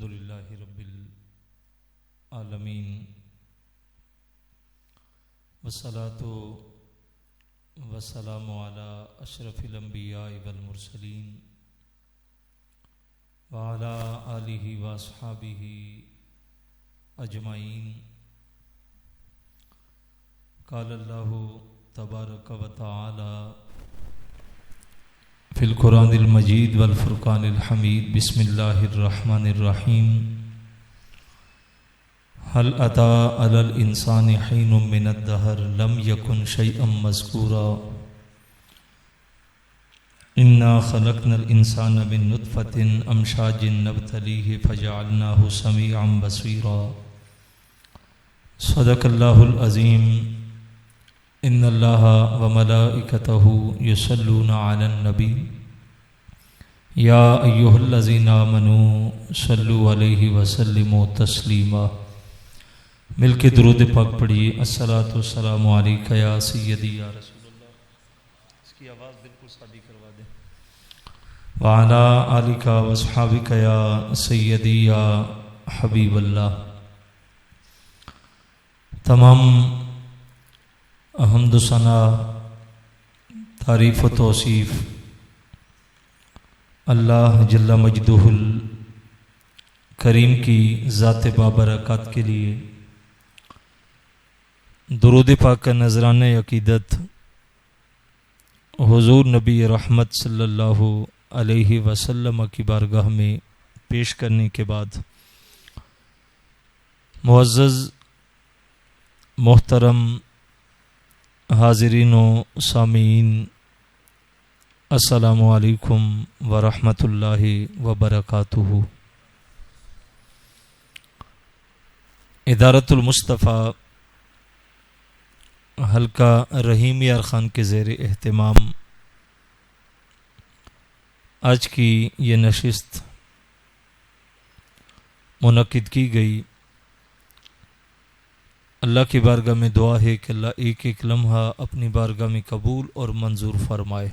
الحمد لله رب العالمين والصلاة والسلام على أشرف الأنبياء والمرسلين وعلى آله وأصحابه أجمعين. قال الله تبارك وتعالى في القرآن المجيد والفرقان الحميد. بسم الله الرحمن الرحيم. هل أتى على الإنسان حين من الدهر لم يكن شيئا مذكورا إنا خلقنا الإنسان من نطفة أمشاج نبتليه فجعلناه سميعا بصيرا. صدق الله العظيم. ان اللہ وملائکتہ یصلون علی النبی یا ایھا الذین آمنوا صلوا علیہ وسلموا تسلیما. مل کے درود پاک پڑھیے. الصلاۃ والسلام علیک یا سیدی یا رسول اللہ. اس کی آواز بالکل سادی کروا دیں. وعلی آلک واصحابک یا سیدی یا حبیب اللہ. تمام حمد و ثنا، تعریف و توصیف اللہ جل مجدہ الکریم کی ذات بابرکات کے لیے. درود پاک کا نذرانہ عقیدت حضور نبی رحمت صلی اللہ علیہ وسلم کی بارگاہ میں پیش کرنے کے بعد، معزز محترم حاضرین و سامعین، السلام علیکم ورحمۃ اللہ وبرکاتہ. ادارۃ المصطفیٰ حلقہ رحیم یار خان کے زیر اہتمام آج کی یہ نشست منعقد کی گئی. اللہ کی بارگاہ میں دعا ہے کہ اللہ ایک ایک لمحہ اپنی بارگاہ میں قبول اور منظور فرمائے.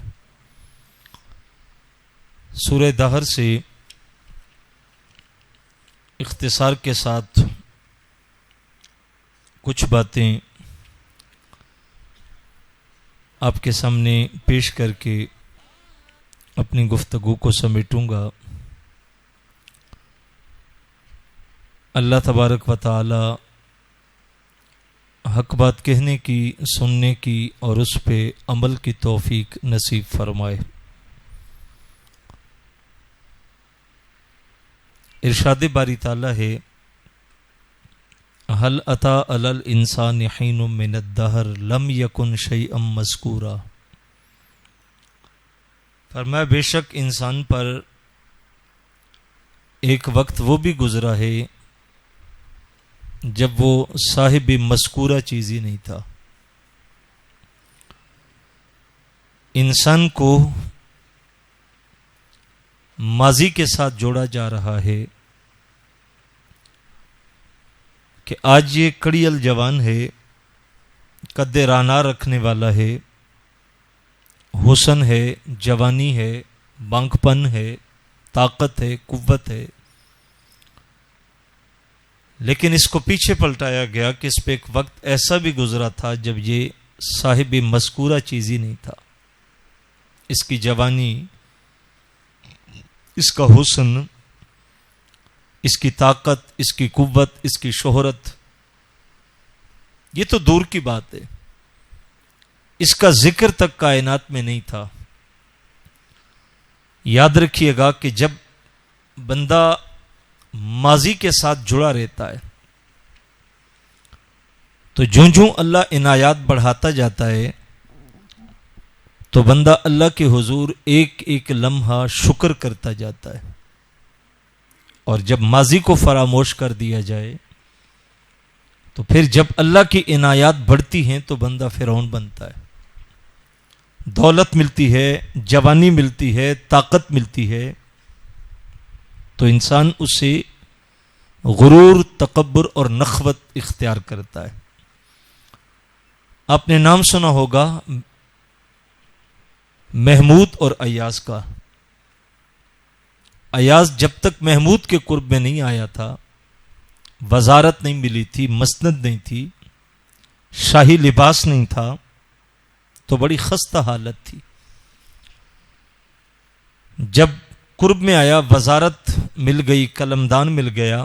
سورہ دہر سے اختصار کے ساتھ کچھ باتیں آپ کے سامنے پیش کر کے اپنی گفتگو کو سمیٹوں گا. اللہ تبارک و تعالی حق بات کہنے کی، سننے کی اور اس پہ عمل کی توفیق نصیب فرمائے. ارشاد باری تعالی ہے، هل أتى على الإنسان حين من الدهر لم يكن شيئا مذكورا. فرمایا بے شک انسان پر ایک وقت وہ بھی گزرا ہے جب وہ صاحب مذکورہ چیز ہی نہیں تھا. انسان کو ماضی کے ساتھ جوڑا جا رہا ہے کہ آج یہ کڑی الجوان ہے، قد رانا رکھنے والا ہے، حسن ہے، جوانی ہے، بانک پن ہے، طاقت ہے، قوت ہے. لیکن اس کو پیچھے پلٹایا گیا کہ اس پہ ایک وقت ایسا بھی گزرا تھا جب یہ صاحب مذکورہ چیز ہی نہیں تھا. اس کی جوانی، اس کا حسن، اس کی طاقت، اس کی قوت، اس کی شہرت، یہ تو دور کی بات ہے. اس کا ذکر تک کائنات میں نہیں تھا. یاد رکھیے گا کہ جب بندہ ماضی کے ساتھ جڑا رہتا ہے تو جوں اللہ عنایات بڑھاتا جاتا ہے تو بندہ اللہ کے حضور ایک ایک لمحہ شکر کرتا جاتا ہے. اور جب ماضی کو فراموش کر دیا جائے تو پھر جب اللہ کی عنایات بڑھتی ہیں تو بندہ فرعون بنتا ہے. دولت ملتی ہے، جوانی ملتی ہے، طاقت ملتی ہے تو انسان اسے غرور، تکبر اور نخوت اختیار کرتا ہے. آپ نے نام سنا ہوگا محمود اور ایاز کا. ایاز جب تک محمود کے قرب میں نہیں آیا تھا، وزارت نہیں ملی تھی، مسند نہیں تھی، شاہی لباس نہیں تھا، تو بڑی خستہ حالت تھی. جب قرب میں آیا، وزارت مل گئی، قلمدان مل گیا،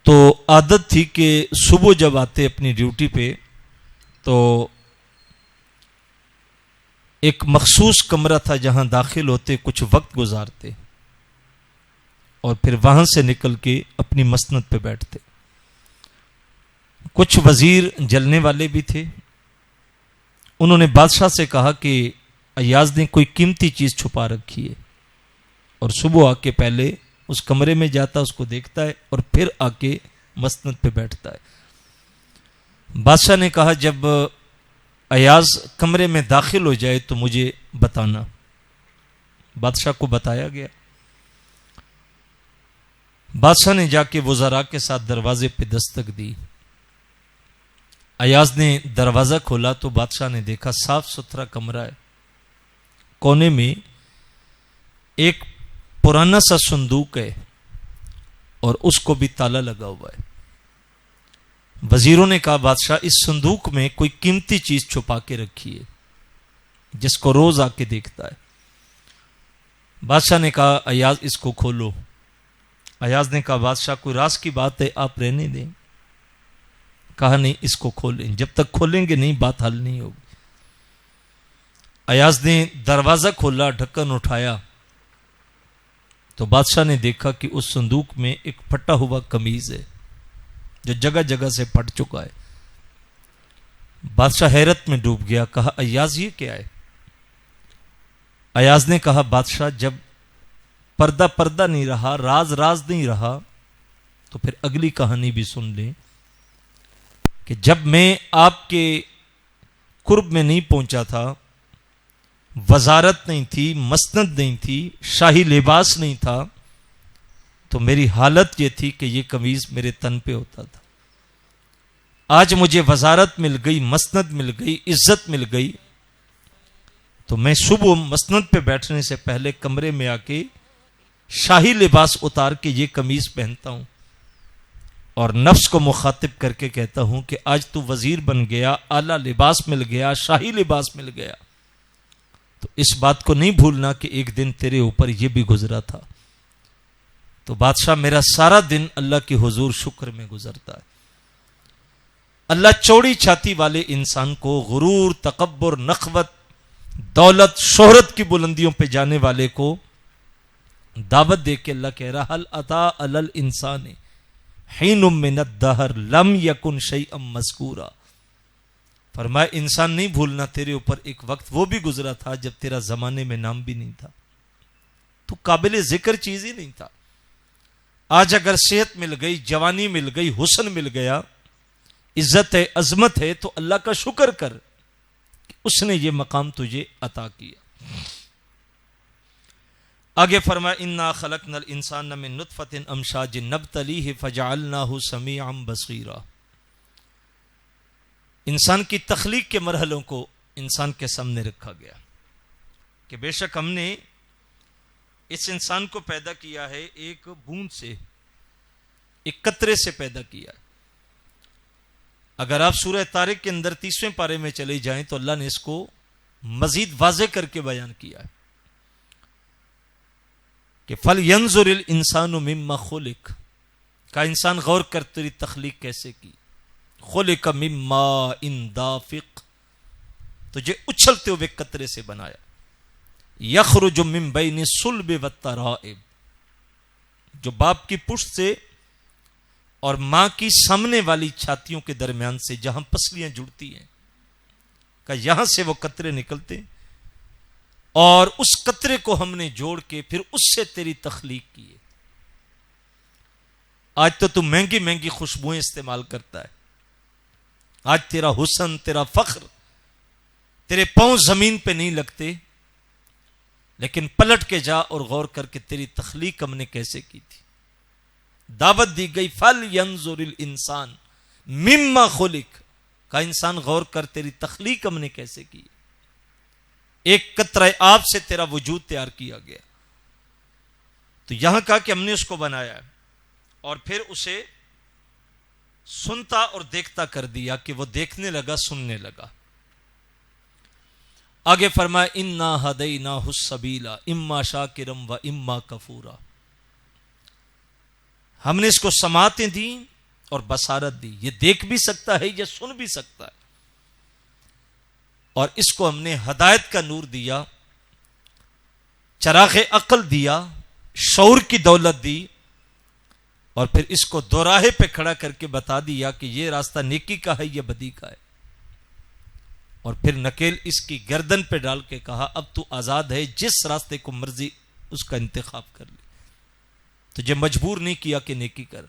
تو عادت تھی کہ صبح جب آتے اپنی ڈیوٹی پہ تو ایک مخصوص کمرہ تھا جہاں داخل ہوتے، کچھ وقت گزارتے اور پھر وہاں سے نکل کے اپنی مسند پہ بیٹھتے. کچھ وزیر جلنے والے بھی تھے. انہوں نے بادشاہ سے کہا کہ ایاز نے کوئی قیمتی چیز چھپا رکھی ہے، اور صبح آ کے پہلے اس کمرے میں جاتا، اس کو دیکھتا ہے اور پھر آ کے مسند پہ بیٹھتا ہے. بادشاہ نے کہا جب ایاز کمرے میں داخل ہو جائے تو مجھے بتانا. بادشاہ کو بتایا گیا. بادشاہ نے جا کے وزراء کے ساتھ دروازے پہ دستک دی. ایاز نے دروازہ کھولا تو بادشاہ نے دیکھا صاف ستھرا کمرہ ہے. کونے میں ایک پرانا سا صندوق ہے اور اس کو بھی تالا لگا ہوا ہے. وزیروں نے کہا بادشاہ اس صندوق میں کوئی قیمتی چیز چھپا کے رکھی ہے جس کو روز آ کے دیکھتا ہے. بادشاہ نے کہا ایاز اس کو کھولو. ایاز نے کہا بادشاہ کوئی راز کی بات ہے، آپ رہنے دیں. کہا نہیں، اس کو کھولیں، جب تک کھولیں گے نہیں بات حل نہیں ہوگی. ایاز نے دروازہ کھولا، ڈھکن اٹھایا تو بادشاہ نے دیکھا کہ اس صندوق میں ایک پھٹا ہوا قمیض ہے جو جگہ جگہ سے پھٹ چکا ہے. بادشاہ حیرت میں ڈوب گیا. کہا ایاز یہ کیا ہے؟ ایاز نے کہا بادشاہ جب پردہ پردہ نہیں رہا، راز راز نہیں رہا، تو پھر اگلی کہانی بھی سن لیں کہ جب میں آپ کے قرب میں نہیں پہنچا تھا، وزارت نہیں تھی، مسند نہیں تھی، شاہی لباس نہیں تھا، تو میری حالت یہ تھی کہ یہ قمیض میرے تن پہ ہوتا تھا. آج مجھے وزارت مل گئی، مسند مل گئی، عزت مل گئی، تو میں صبح مسند پہ بیٹھنے سے پہلے کمرے میں آ کے شاہی لباس اتار کے یہ قمیض پہنتا ہوں اور نفس کو مخاطب کر کے کہتا ہوں کہ آج تو وزیر بن گیا، اعلیٰ لباس مل گیا، شاہی لباس مل گیا، تو اس بات کو نہیں بھولنا کہ ایک دن تیرے اوپر یہ بھی گزرا تھا. تو بادشاہ میرا سارا دن اللہ کے حضور شکر میں گزرتا ہے. اللہ چوڑی چھاتی والے انسان کو، غرور، تکبر، نخوت، دولت، شہرت کی بلندیوں پہ جانے والے کو دعوت دے کے اللہ کہہ رہا حل اتا علی الانسان حین من الدہر لم یکن شیئا مذکورا. فرمایا انسان نہیں بھولنا، تیرے اوپر ایک وقت وہ بھی گزرا تھا جب تیرا زمانے میں نام بھی نہیں تھا، تو قابل ذکر چیز ہی نہیں تھا. آج اگر صحت مل گئی، جوانی مل گئی، حسن مل گیا، عزت ہے، عظمت ہے، تو اللہ کا شکر کر کہ اس نے یہ مقام تجھے عطا کیا. آگے فرمایا انا خلقنا الانسان من نطفۃ امشاج نبتلیہ فجعلناہ سمیعا بصیرا. انسان کی تخلیق کے مرحلوں کو انسان کے سامنے رکھا گیا کہ بے شک ہم نے اس انسان کو پیدا کیا ہے ایک بوند سے، ایک قطرے سے پیدا کیا ہے. اگر آپ سورہ طارق کے اندر 30ویں پارے میں چلے جائیں تو اللہ نے اس کو مزید واضح کر کے بیان کیا ہے کہ فَلْيَنْظُرِ الْإِنسَانُ مِمَّا خُلِقَ. کا انسان غور کر تیری تخلیق کیسے کی. خلق من ماء دافق، تجھے اچھلتے ہوئے قطرے سے بنایا. یخرج من بین الصلب والترائب، جو باپ کی پشت سے اور ماں کی سامنے والی چھاتیوں کے درمیان سے جہاں پسلیاں جڑتی ہیں، کہ یہاں سے وہ قطرے نکلتے اور اس قطرے کو ہم نے جوڑ کے پھر اس سے تیری تخلیق کی ہے. آج تو تم مہنگی مہنگی خوشبوئیں استعمال کرتا ہے، آج تیرا حسن، تیرا فخر، تیرے پاؤں زمین پہ نہیں لگتے، لیکن پلٹ کے جا اور غور کر کے تیری تخلیق ہم نے کیسے کی تھی. دعوت دی گئی فَلْيَنْظُرِ الْإِنسان مِمَّا خُلِقَ، کا انسان غور کر تیری تخلیق ہم نے کیسے کی. ایک قطرہ آب سے تیرا وجود تیار کیا گیا. تو یہاں کہا کہ ہم نے اس کو بنایا ہے اور پھر اسے سنتا اور دیکھتا کر دیا کہ وہ دیکھنے لگا، سننے لگا. آگے فرمایا انا ہدیناہ السبیل اما شاکرا و اما کفورا. ہم نے اس کو سماعتیں دی اور بصارت دی، یہ دیکھ بھی سکتا ہے، یہ سن بھی سکتا ہے. اور اس کو ہم نے ہدایت کا نور دیا، چراغ عقل دیا، شعور کی دولت دی، اور پھر اس کو دوراہے پہ کھڑا کر کے بتا دیا کہ یہ راستہ نیکی کا ہے، یہ بدی کا ہے. اور پھر نکیل اس کی گردن پہ ڈال کے کہا اب تو آزاد ہے، جس راستے کو مرضی اس کا انتخاب کر لے. تجھے مجبور نہیں کیا کہ نیکی کر.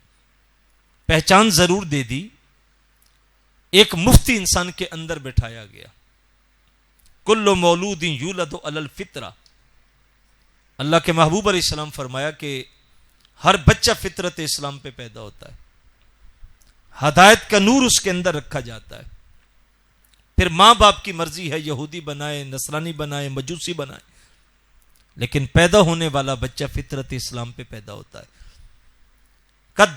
پہچان ضرور دے دی. ایک مفتی انسان کے اندر بٹھایا گیا. کل مولود یولد علی الفطرہ. اللہ کے محبوب علیہ السلام فرمایا کہ ہر بچہ فطرت اسلام پہ پیدا ہوتا ہے، ہدایت کا نور اس کے اندر رکھا جاتا ہے. پھر ماں باپ کی مرضی ہے، یہودی بنائے، نصرانی بنائے، مجوسی بنائے، لیکن پیدا ہونے والا بچہ فطرت اسلام پہ پیدا ہوتا ہے.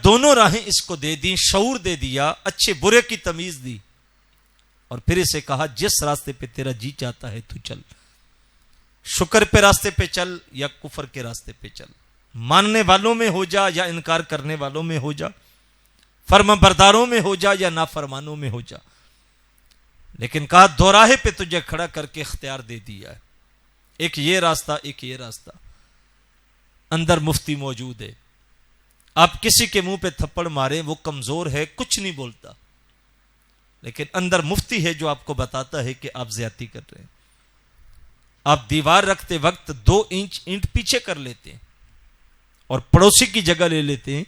دونوں راہیں اس کو دے دی، شعور دے دیا، اچھے برے کی تمیز دی، اور پھر اسے کہا جس راستے پہ تیرا جی چاہتا ہے تو چل. شکر پہ راستے پہ چل یا کفر کے راستے پہ چل، ماننے والوں میں ہو جا یا انکار کرنے والوں میں ہو جا، فرما برداروں میں ہو جا یا نافرمانوں میں ہو جا. لیکن کہا دوراہے پہ تجھے کھڑا کر کے اختیار دے دیا ہے، ایک یہ راستہ، ایک یہ راستہ. اندر مفتی موجود ہے، آپ کسی کے منہ پہ تھپڑ مارے، وہ کمزور ہے، کچھ نہیں بولتا، لیکن اندر مفتی ہے جو آپ کو بتاتا ہے کہ آپ زیادتی کر رہے ہیں. آپ دیوار رکھتے وقت 2 انچ اینٹ پیچھے کر لیتے ہیں اور پڑوسی کی جگہ لے لیتے ہیں.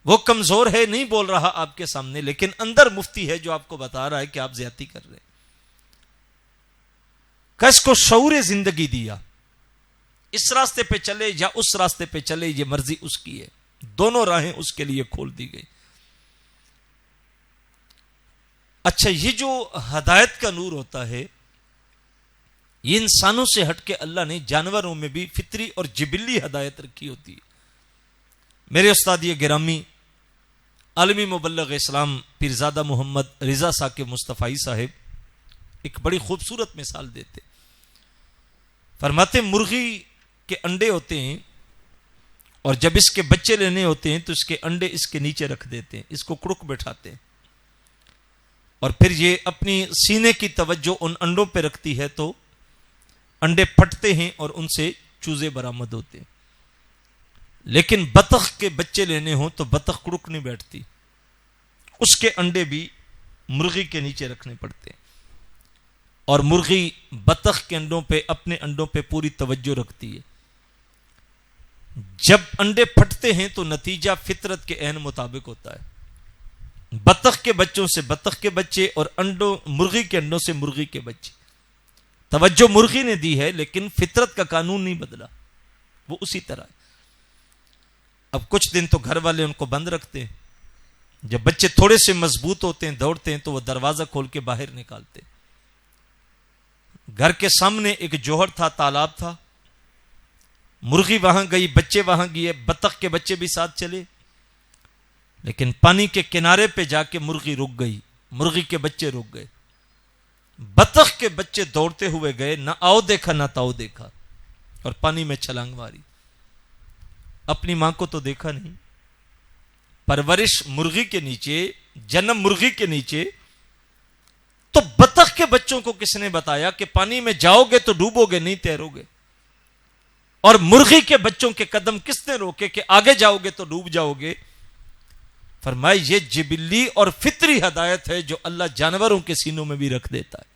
وہ کمزور ہے، نہیں بول رہا آپ کے سامنے، لیکن اندر مفتی ہے جو آپ کو بتا رہا ہے کہ آپ زیادتی کر رہے ہیں. کس کو شعور زندگی دیا، اس راستے پہ چلے یا اس راستے پہ چلے، یہ مرضی اس کی ہے. دونوں راہیں اس کے لیے کھول دی گئی. اچھا، یہ جو ہدایت کا نور ہوتا ہے، یہ انسانوں سے ہٹ کے اللہ نے جانوروں میں بھی فطری اور جبلی ہدایت رکھی ہوتی ہے. میرے استاد گرامی عالمی مبلغ اسلام پیرزادہ محمد رضا ثاقب مصطفی صاحب ایک بڑی خوبصورت مثال دیتے. فرماتے مرغی کے انڈے ہوتے ہیں، اور جب اس کے بچے لینے ہوتے ہیں تو اس کے انڈے اس کے نیچے رکھ دیتے ہیں، اس کو کڑک بٹھاتے ہیں، اور پھر یہ اپنی سینے کی توجہ ان انڈوں پہ رکھتی ہے تو انڈے پھٹتے ہیں اور ان سے چوزے برآمد ہوتے ہیں. لیکن بطخ کے بچے لینے ہوں تو بطخ کڑک نہیں بیٹھتی، اس کے انڈے بھی مرغی کے نیچے رکھنے پڑتے ہیں، اور مرغی بطخ کے انڈوں پہ، اپنے انڈوں پہ پوری توجہ رکھتی ہے. جب انڈے پھٹتے ہیں تو نتیجہ فطرت کے عین مطابق ہوتا ہے. بطخ کے بچوں سے بطخ کے بچے اور مرغی کے انڈوں سے مرغی کے بچے. توجہ مرغی نے دی ہے لیکن فطرت کا قانون نہیں بدلا، وہ اسی طرح ہے. اب کچھ دن تو گھر والے ان کو بند رکھتے ہیں، جب بچے تھوڑے سے مضبوط ہوتے ہیں، دوڑتے ہیں، تو وہ دروازہ کھول کے باہر نکالتے. گھر کے سامنے ایک جوہر تھا، تالاب تھا، مرغی وہاں گئی، بچے وہاں گئے، بطخ کے بچے بھی ساتھ چلے، لیکن پانی کے کنارے پہ جا کے مرغی رک گئی، مرغی کے بچے رک گئے. بطخ کے بچے دوڑتے ہوئے گئے، نہ آؤ دیکھا نہ تاؤ دیکھا، اور پانی میں چھلانگ ماری. اپنی ماں کو تو دیکھا نہیں. پرورش مرغی کے نیچے، جنم مرغی کے نیچے، تو بطخ کے بچوں کو کس نے بتایا کہ پانی میں جاؤ گے تو ڈوبو گے، نہیں تیرو گے؟ اور مرغی کے بچوں کے قدم کس نے روکے کہ آگے جاؤ گے تو ڈوب جاؤ گے؟ فرمایا یہ جبلی اور فطری ہدایت ہے جو اللہ جانوروں کے سینوں میں بھی رکھ دیتا ہے.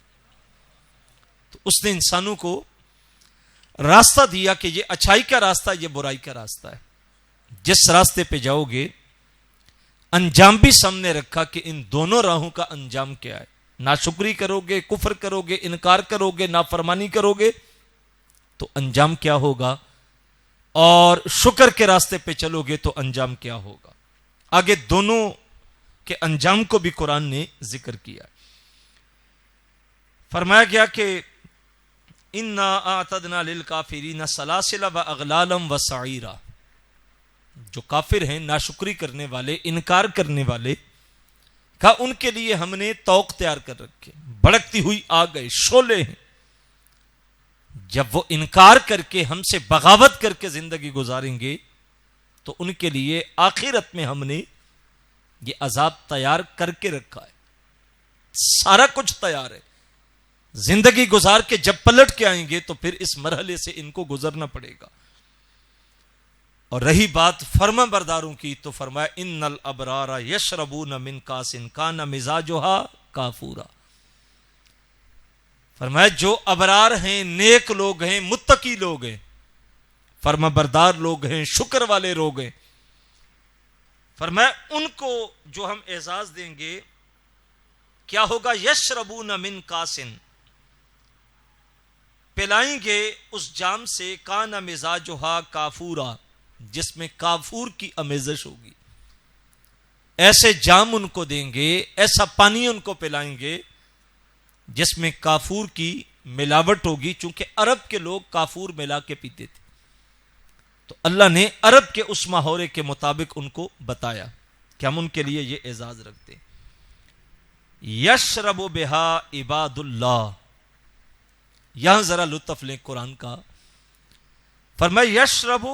تو اس نے انسانوں کو راستہ دیا کہ یہ اچھائی کا راستہ، یہ برائی کا راستہ ہے. جس راستے پہ جاؤ گے، انجام بھی سامنے رکھا کہ ان دونوں راہوں کا انجام کیا ہے. ناشکری کرو گے، کفر کرو گے، انکار کرو گے، نافرمانی کرو گے تو انجام کیا ہوگا، اور شکر کے راستے پہ چلو گے تو انجام کیا ہوگا. آگے دونوں کے انجام کو بھی قرآن نے ذکر کیا. فرمایا گیا کہ انا اعتدنا للکافرین سلاسل و اغلالا و سعیرا، جو کافر ہیں، ناشکری کرنے والے، انکار کرنے والے، کہا ان کے لیے ہم نے طوق تیار کر رکھے، بھڑکتی ہوئی آگ ہے، شعلے ہیں، جب وہ انکار کر کے ہم سے بغاوت کر کے زندگی گزاریں گے تو ان کے لیے آخرت میں ہم نے یہ عذاب تیار کر کے رکھا ہے، سارا کچھ تیار ہے، زندگی گزار کے جب پلٹ کے آئیں گے تو پھر اس مرحلے سے ان کو گزرنا پڑے گا۔ اور رہی بات فرما برداروں کی تو فرمایا ان الابرار یشربون من کاس کان مزاجها کافورا، فرمایا جو ابرار ہیں، نیک لوگ ہیں، متقی لوگ ہیں، فرما بردار لوگ ہیں، شکر والے لوگ ہیں، فرمایا ان کو جو ہم اعزاز دیں گے کیا ہوگا؟ یشربون من کاسن، پلائیں گے اس جام سے، کان مزاجها کافورا، جس میں کافور کی آمیزش ہوگی، ایسے جام ان کو دیں گے، ایسا پانی ان کو پلائیں گے جس میں کافور کی ملاوٹ ہوگی، چونکہ عرب کے لوگ کافور ملا کے پیتے تھے، تو اللہ نے عرب کے اس محاورے کے مطابق ان کو بتایا کہ ہم ان کے لیے یہ اعزاز رکھتے ہیں۔ یشرب بہا عباد اللہ، یہاں ذرا لطف لیں قرآن کا، فرمایا یشرب،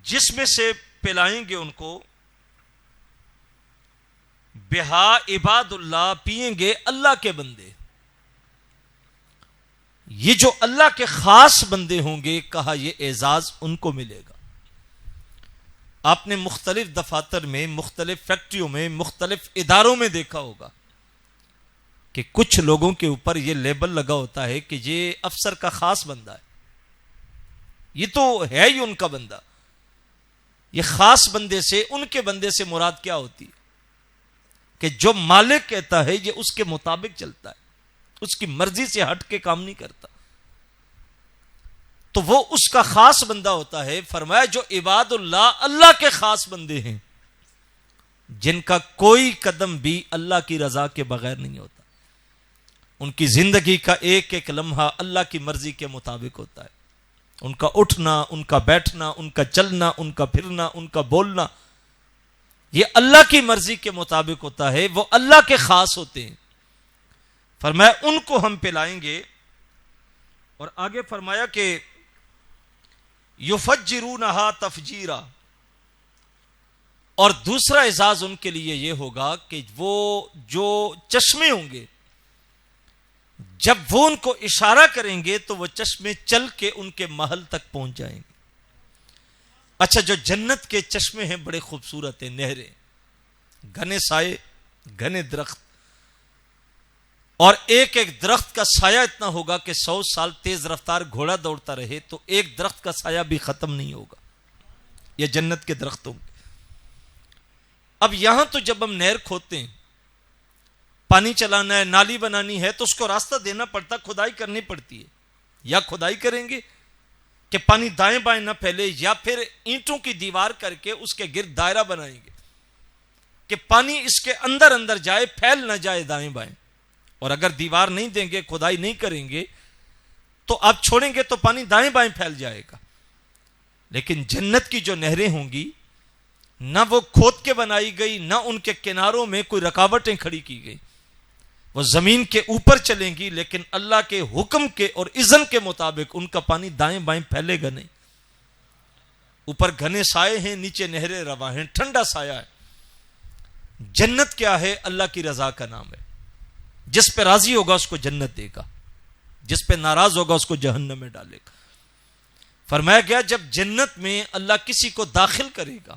جس میں سے پلائیں گے ان کو، بہا عباد اللہ، پیئیں گے اللہ کے بندے، یہ جو اللہ کے خاص بندے ہوں گے، کہا یہ اعزاز ان کو ملے گا۔ آپ نے مختلف دفاتر میں، مختلف فیکٹریوں میں، مختلف اداروں میں دیکھا ہوگا کہ کچھ لوگوں کے اوپر یہ لیبل لگا ہوتا ہے کہ یہ افسر کا خاص بندہ ہے، یہ تو ہے ہی ان کا بندہ۔ یہ خاص بندے سے، ان کے بندے سے مراد کیا ہوتی ہے کہ جو مالک کہتا ہے یہ اس کے مطابق چلتا ہے، اس کی مرضی سے ہٹ کے کام نہیں کرتا، تو وہ اس کا خاص بندہ ہوتا ہے۔ فرمایا جو عباد اللہ، اللہ کے خاص بندے ہیں، جن کا کوئی قدم بھی اللہ کی رضا کے بغیر نہیں ہوتا، ان کی زندگی کا ایک ایک لمحہ اللہ کی مرضی کے مطابق ہوتا ہے، ان کا اٹھنا، ان کا بیٹھنا، ان کا چلنا، ان کا پھرنا، ان کا بولنا، یہ اللہ کی مرضی کے مطابق ہوتا ہے، وہ اللہ کے خاص ہوتے ہیں۔ فرمایا ان کو ہم پلائیں گے، اور آگے فرمایا کہ یفجرونہا تفجیرا، اور دوسرا اعزاز ان کے لیے یہ ہوگا کہ وہ جو چشمے ہوں گے، جب وہ ان کو اشارہ کریں گے تو وہ چشمے چل کے ان کے محل تک پہنچ جائیں گے۔ اچھا، جو جنت کے چشمے ہیں بڑے خوبصورت ہیں، نہریں، گھنے سائے، گھنے درخت، اور ایک ایک درخت کا سایہ اتنا ہوگا کہ 100 سال تیز رفتار گھوڑا دوڑتا رہے تو ایک درخت کا سایہ بھی ختم نہیں ہوگا، یہ جنت کے درختوں کے۔ اب یہاں تو جب ہم نہر کھودتے ہیں، پانی چلانا ہے، نالی بنانی ہے، تو اس کو راستہ دینا پڑتا، کھدائی کرنی پڑتی ہے، یا کھدائی کریں گے کہ پانی دائیں بائیں نہ پھیلے، یا پھر اینٹوں کی دیوار کر کے اس کے گرد دائرہ بنائیں گے کہ پانی اس کے اندر اندر جائے، پھیل نہ جائے دائیں بائیں۔ اور اگر دیوار نہیں دیں گے، کھدائی نہیں کریں گے، تو آپ چھوڑیں گے تو پانی دائیں بائیں پھیل جائے گا۔ لیکن جنت کی جو نہریں ہوں گی، نہ وہ کھود کے بنائی گئی، نہ ان کے کناروں میں کوئی رکاوٹیں کھڑی کی گئی، وہ زمین کے اوپر چلیں گی، لیکن اللہ کے حکم کے اور اذن کے مطابق ان کا پانی دائیں بائیں پھیلے گا نہیں۔ اوپر گھنے سائے ہیں، نیچے نہریں رواں ہیں، ٹھنڈا سایہ ہے۔ جنت کیا ہے؟ اللہ کی رضا کا نام ہے۔ جس پہ راضی ہوگا اس کو جنت دے گا، جس پہ ناراض ہوگا اس کو جہنم میں ڈالے گا۔ فرمایا گیا جب جنت میں اللہ کسی کو داخل کرے گا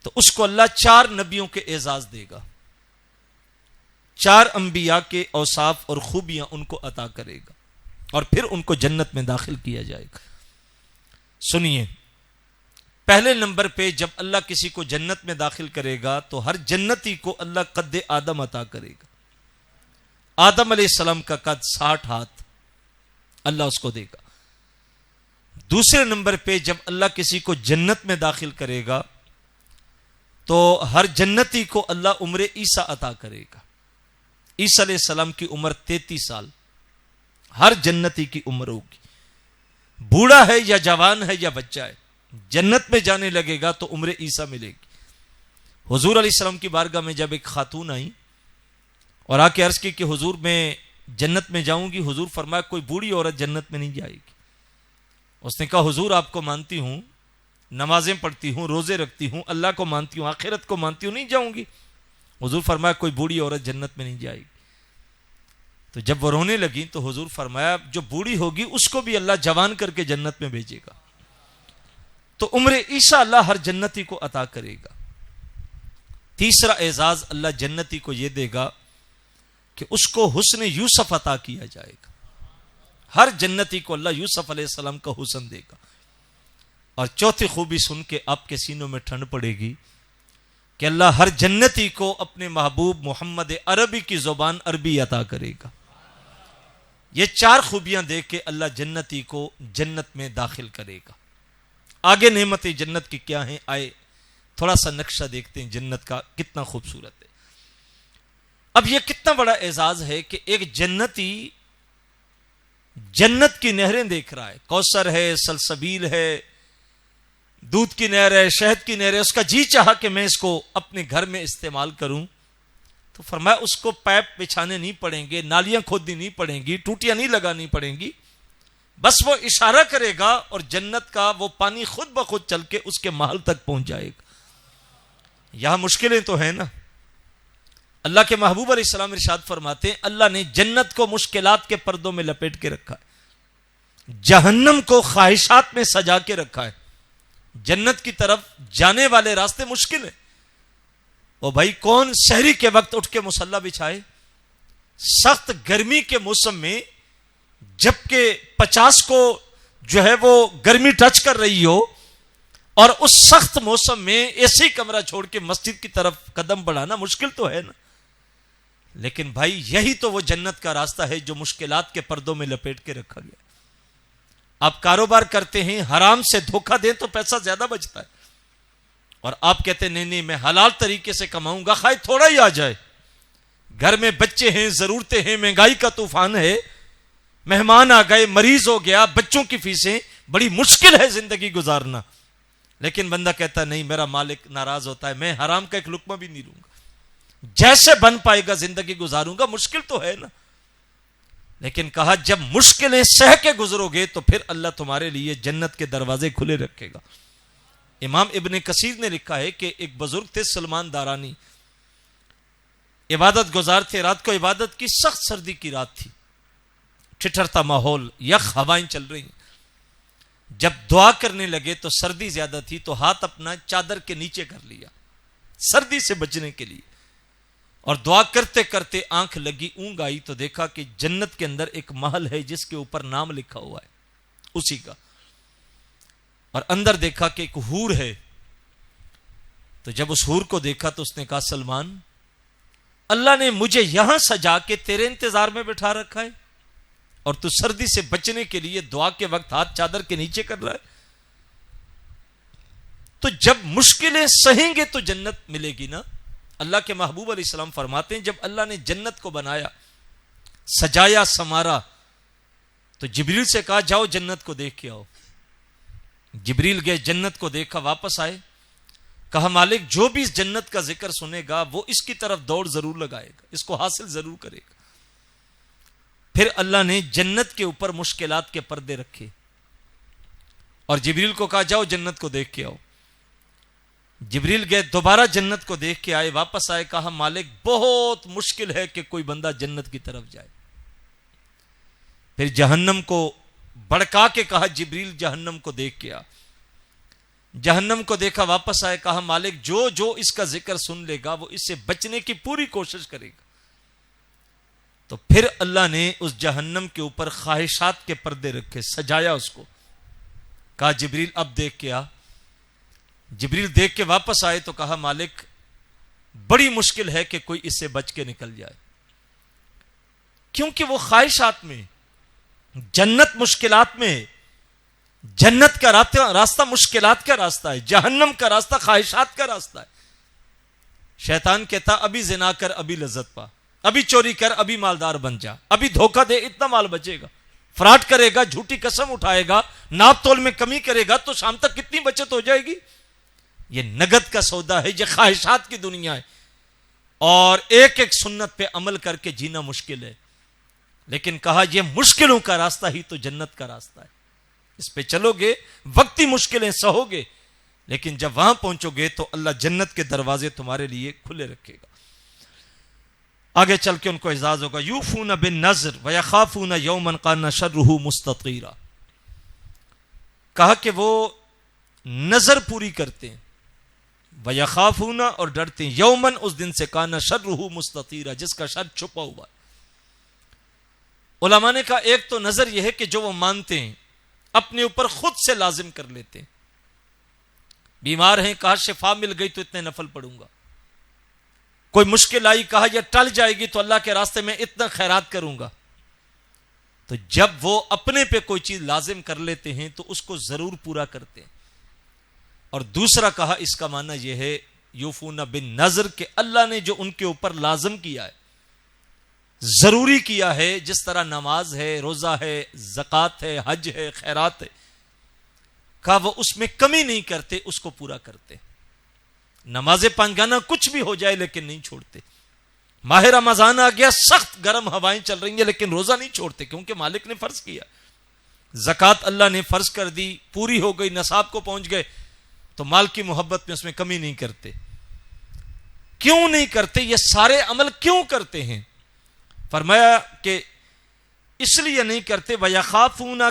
تو اس کو اللہ 4 نبیوں کے اعزاز دے گا، 4 انبیاء کے اوصاف اور خوبیاں ان کو عطا کرے گا، اور پھر ان کو جنت میں داخل کیا جائے گا۔ سنیے، پہلے نمبر پہ جب اللہ کسی کو جنت میں داخل کرے گا تو ہر جنتی کو اللہ قد آدم عطا کرے گا۔ آدم علیہ السلام کا قد 60 ہاتھ اللہ اس کو دے گا۔ دوسرے نمبر پہ جب اللہ کسی کو جنت میں داخل کرے گا تو ہر جنتی کو اللہ عمر عیسیٰ عطا کرے گا۔ عیسیٰ علیہ السلام کی عمر 33 سال. ہر جنتی کی عمر ہوگی. بوڑھا ہے یا جوان ہے یا بچہ ہے, جنت میں جانے لگے گا تو عمر عیسیٰ ملے گی. حضور علیہ السلام کی بارگاہ میں جب ایک خاتون آئی اور آ کے عرض کی کہ حضور میں جنت میں جاؤں گی. حضور فرمایا کوئی بوڑھی عورت جنت میں نہیں جائے گی. اس نے کہا حضور آپ کو مانتی ہوں, نمازیں پڑھتی ہوں, روزے رکھتی ہوں, اللہ کو مانتی ہوں, آخرت کو مانتی ہوں, نہیں جاؤں گی. حضور فرمایا کوئی بوڑھی عورت جنت میں نہیں جائے گی. تو جب وہ رونے لگی تو حضور فرمایا جو بوڑھی ہوگی اس کو بھی اللہ جوان کر کے جنت میں بھیجے گا. تو عمر عیسیٰ اللہ ہر جنتی کو عطا کرے گا. تیسرا اعزاز اللہ جنتی کو یہ دے گا کہ اس کو حسن یوسف عطا کیا جائے گا. ہر جنتی کو اللہ یوسف علیہ السلام کا حسن دے گا. اور چوتھی خوبی سن کے آپ کے سینوں میں ٹھنڈ پڑے گی کہ اللہ ہر جنتی کو اپنے محبوب محمد عربی کی زبان عربی عطا کرے گا. یہ چار خوبیاں دے کے اللہ جنتی کو جنت میں داخل کرے گا. آگے نعمتیں جنت کی کیا ہیں, آئے تھوڑا سا نقشہ دیکھتے ہیں جنت کا کتنا خوبصورت ہے. اب یہ کتنا بڑا اعزاز ہے کہ ایک جنتی جنت کی نہریں دیکھ رہا ہے, کوثر ہے, سلسبیل ہے, دودھ کی نہر ہے, شہد کی نہر ہے. اس کا جی چاہا کہ میں اس کو اپنے گھر میں استعمال کروں. تو فرمایا اس کو پائپ بچھانے نہیں پڑیں گے, نالیاں کھودنی نہیں پڑیں گی, ٹوٹیاں نہیں لگانی پڑیں گی. بس وہ اشارہ کرے گا اور جنت کا وہ پانی خود بخود چل کے اس کے محل تک پہنچ جائے گا. یہاں مشکلیں تو ہیں نا. اللہ کے محبوب علیہ السلام ارشاد فرماتے ہیں اللہ نے جنت کو مشکلات کے پردوں میں لپیٹ کے رکھا ہے, جہنم کو خواہشات میں سجا کے رکھا ہے. جنت کی طرف جانے والے راستے مشکل ہیں. او بھائی کون سحری کے وقت اٹھ کے مصلی بچھائے؟ سخت گرمی کے موسم میں جبکہ 50 کو جو ہے وہ گرمی ٹچ کر رہی ہو اور اس سخت موسم میں ایسی کمرہ چھوڑ کے مسجد کی طرف قدم بڑھانا مشکل تو ہے نا. لیکن بھائی یہی تو وہ جنت کا راستہ ہے جو مشکلات کے پردوں میں لپیٹ کے رکھا گیا. آپ کاروبار کرتے ہیں, حرام سے دھوکہ دیں تو پیسہ زیادہ بچتا ہے, اور آپ کہتے ہیں نہیں نہیں میں حلال طریقے سے کماؤں گا, خواہ تھوڑا ہی آ جائے. گھر میں بچے ہیں, ضرورتیں ہیں, مہنگائی کا طوفان ہے, مہمان آ گئے, مریض ہو گیا, بچوں کی فیسیں, بڑی مشکل ہے زندگی گزارنا. لیکن بندہ کہتا ہے نہیں میرا مالک ناراض ہوتا ہے, میں حرام کا ایک لقمہ بھی نہیں لوں گا, جیسے بن پائے گا زندگی گزاروں گا. مشکل تو ہے نا. لیکن کہا جب مشکلیں سہ کے گزرو گے تو پھر اللہ تمہارے لیے جنت کے دروازے کھلے رکھے گا. امام ابن کثیر نے لکھا ہے کہ ایک بزرگ تھے سلمان دارانی, عبادت گزار تھے. رات کو عبادت کی, سخت سردی کی رات تھی, ٹھٹھرتا ماحول, یخ ہوائیں چل رہی ہیں. جب دعا کرنے لگے تو سردی زیادہ تھی تو ہاتھ اپنا چادر کے نیچے کر لیا سردی سے بچنے کے لیے, اور دعا کرتے کرتے آنکھ لگی, اونگ آئی تو دیکھا کہ جنت کے اندر ایک محل ہے جس کے اوپر نام لکھا ہوا ہے اسی کا, اور اندر دیکھا کہ ایک حور ہے. تو جب اس حور کو دیکھا تو اس نے کہا سلمان اللہ نے مجھے یہاں سجا کے تیرے انتظار میں بٹھا رکھا ہے اور تو سردی سے بچنے کے لیے دعا کے وقت ہاتھ چادر کے نیچے کر رہا ہے. تو جب مشکلیں سہیں گے تو جنت ملے گی نا. اللہ کے محبوب علیہ السلام فرماتے ہیں جب اللہ نے جنت کو بنایا, سجایا, سمارا, تو جبریل سے کہا جاؤ جنت کو دیکھ کے آؤ. جبریل گئے, جنت کو دیکھا, واپس آئے, کہا مالک جو بھی اس جنت کا ذکر سنے گا وہ اس کی طرف دوڑ ضرور لگائے گا, اس کو حاصل ضرور کرے گا. پھر اللہ نے جنت کے اوپر مشکلات کے پردے رکھے اور جبریل کو کہا جاؤ جنت کو دیکھ کے آؤ. جبریل گئے, دوبارہ جنت کو دیکھ کے آئے, واپس آئے, کہا مالک بہت مشکل ہے کہ کوئی بندہ جنت کی طرف جائے. پھر جہنم کو بڑکا کے کہا جبریل جہنم کو دیکھ کے آ. جہنم کو دیکھا, واپس آئے, کہا مالک جو جو اس کا ذکر سن لے گا وہ اس سے بچنے کی پوری کوشش کرے گا. تو پھر اللہ نے اس جہنم کے اوپر خواہشات کے پردے رکھے, سجایا اس کو, کہا جبریل اب دیکھ کے آ. جبریل دیکھ کے واپس آئے تو کہا مالک بڑی مشکل ہے کہ کوئی اس سے بچ کے نکل جائے, کیونکہ وہ خواہشات میں, جنت مشکلات میں, جنت کا راستہ مشکلات کا راستہ ہے, جہنم کا راستہ خواہشات کا راستہ ہے. شیطان کہتا ابھی زنا کر ابھی لذت پا, ابھی چوری کر، ابھی مالدار بن جا، ابھی دھوکہ دے، اتنا مال بچے گا، فراڈ کرے گا، جھوٹی قسم اٹھائے گا، ناپ تول میں کمی کرے گا تو شام تک کتنی بچت ہو جائے گی. یہ نگد کا سودا ہے، یہ خواہشات کی دنیا ہے، اور ایک ایک سنت پہ عمل کر کے جینا مشکل ہے. لیکن کہا یہ مشکلوں کا راستہ ہی تو جنت کا راستہ ہے، اس پہ چلو گے، وقتی مشکلیں سہو گے، لیکن جب وہاں پہنچو گے تو اللہ جنت کے دروازے تمہارے لیے کھلے رکھے گا. آگے چل کے ان کو اعزاز ہوگا. یوفون بالنذر ویخافون یوما کان شرہ مستطیرا. کہا کہ وہ نظر پوری کرتے ہیں، ویخافون اور ڈرتے ہیں، یومن اس دن سے کان شرہ مستطیرا جس کا شر چھپا ہوا ہے. علماء نے کہا ایک تو نظر یہ ہے کہ جو وہ مانتے ہیں، اپنے اوپر خود سے لازم کر لیتے ہیں. بیمار ہیں، کہا شفا مل گئی تو اتنے نفل پڑھوں گا. کوئی مشکل آئی، کہا یہ ٹل جائے گی تو اللہ کے راستے میں اتنا خیرات کروں گا. تو جب وہ اپنے پہ کوئی چیز لازم کر لیتے ہیں تو اس کو ضرور پورا کرتے ہیں. اور دوسرا کہا اس کا معنی یہ ہے یوفون بالنذر کہ اللہ نے جو ان کے اوپر لازم کیا ہے، ضروری کیا ہے، جس طرح نماز ہے، روزہ ہے، زکوٰۃ ہے، حج ہے، خیرات ہے، کہا وہ اس میں کمی نہیں کرتے، اس کو پورا کرتے. نماز پنجگانہ کچھ بھی ہو جائے لیکن نہیں چھوڑتے. ماہ رمضان آ گیا، سخت گرم ہوائیں چل رہی ہیں لیکن روزہ نہیں چھوڑتے، کیونکہ مالک نے فرض کیا. زکوٰۃ اللہ نے فرض کر دی، پوری ہو گئی، نصاب کو پہنچ گئے تو مال کی محبت میں اس میں کمی نہیں کرتے. کیوں نہیں کرتے؟ یہ سارے عمل کیوں کرتے ہیں؟ فرمایا کہ اس لیے نہیں کرتے وَيَخَافُونَ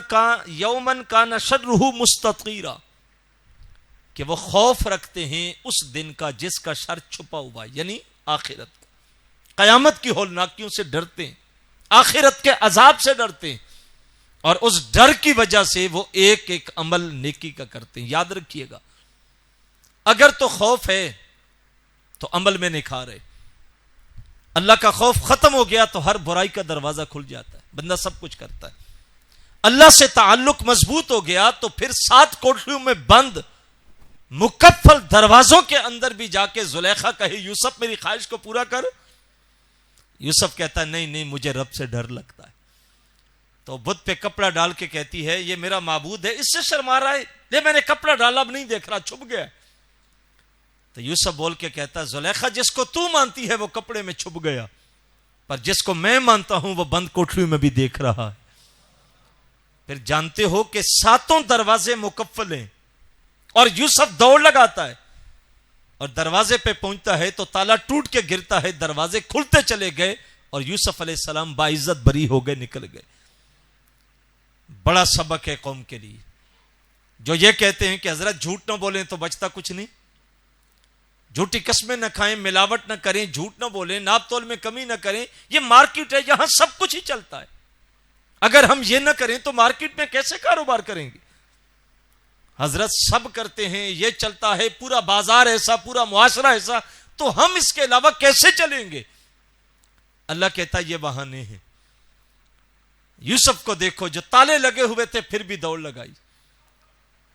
يَوْمًا كَانَ شَرُّهُ مُسْتَطِيرًا کہ وہ خوف رکھتے ہیں اس دن کا جس کا شر چھپا ہوا ہے، یعنی آخرت کا. قیامت کی ہولناکیوں سے ڈرتے ہیں، آخرت کے عذاب سے ڈرتے ہیں، اور اس ڈر کی وجہ سے وہ ایک ایک عمل نیکی کا کرتے ہیں. یاد رکھیے گا، اگر تو خوف ہے تو عمل میں نکھار ہے. اللہ کا خوف ختم ہو گیا تو ہر برائی کا دروازہ کھل جاتا ہے، بندہ سب کچھ کرتا ہے. اللہ سے تعلق مضبوط ہو گیا تو پھر 7 کوٹریوں میں بند مکفل دروازوں کے اندر بھی جا کے زلیخا کہے یوسف میری خواہش کو پورا کر. یوسف کہتا ہے نہیں نہیں، مجھے رب سے ڈر لگتا ہے. تو بت پہ کپڑا ڈال کے کہتی ہے یہ میرا معبود ہے، اس سے شرما رہا ہے، یہ میں نے کپڑا ڈالا اب نہیں دیکھ رہا، چھپ گیا. تو یوسف بول کے کہتا ہے زلیخا جس کو تو مانتی ہے وہ کپڑے میں چھپ گیا، پر جس کو میں مانتا ہوں وہ بند کوٹریوں میں بھی دیکھ رہا ہے. پھر جانتے ہو کہ 7 دروازے مکفل ہیں، اور یوسف دوڑ لگاتا ہے اور دروازے پہ پہنچتا ہے تو تالا ٹوٹ کے گرتا ہے، دروازے کھلتے چلے گئے اور یوسف علیہ السلام باعزت بری ہو گئے، نکل گئے. بڑا سبق ہے قوم کے لیے جو یہ کہتے ہیں کہ حضرت جھوٹ نہ بولیں تو بچتا کچھ نہیں، جھوٹی قسمیں نہ کھائیں، ملاوٹ نہ کریں، جھوٹ نہ بولیں، ناپ تول میں کمی نہ کریں. یہ مارکیٹ ہے، یہاں سب کچھ ہی چلتا ہے. اگر ہم یہ نہ کریں تو مارکیٹ میں کیسے کاروبار کریں گے؟ حضرت سب کرتے ہیں، یہ چلتا ہے، پورا بازار ایسا، پورا معاشرہ ایسا، تو ہم اس کے علاوہ کیسے چلیں گے؟ اللہ کہتا ہے یہ بہانے ہیں. یوسف کو دیکھو جو تالے لگے ہوئے تھے پھر بھی دوڑ لگائی.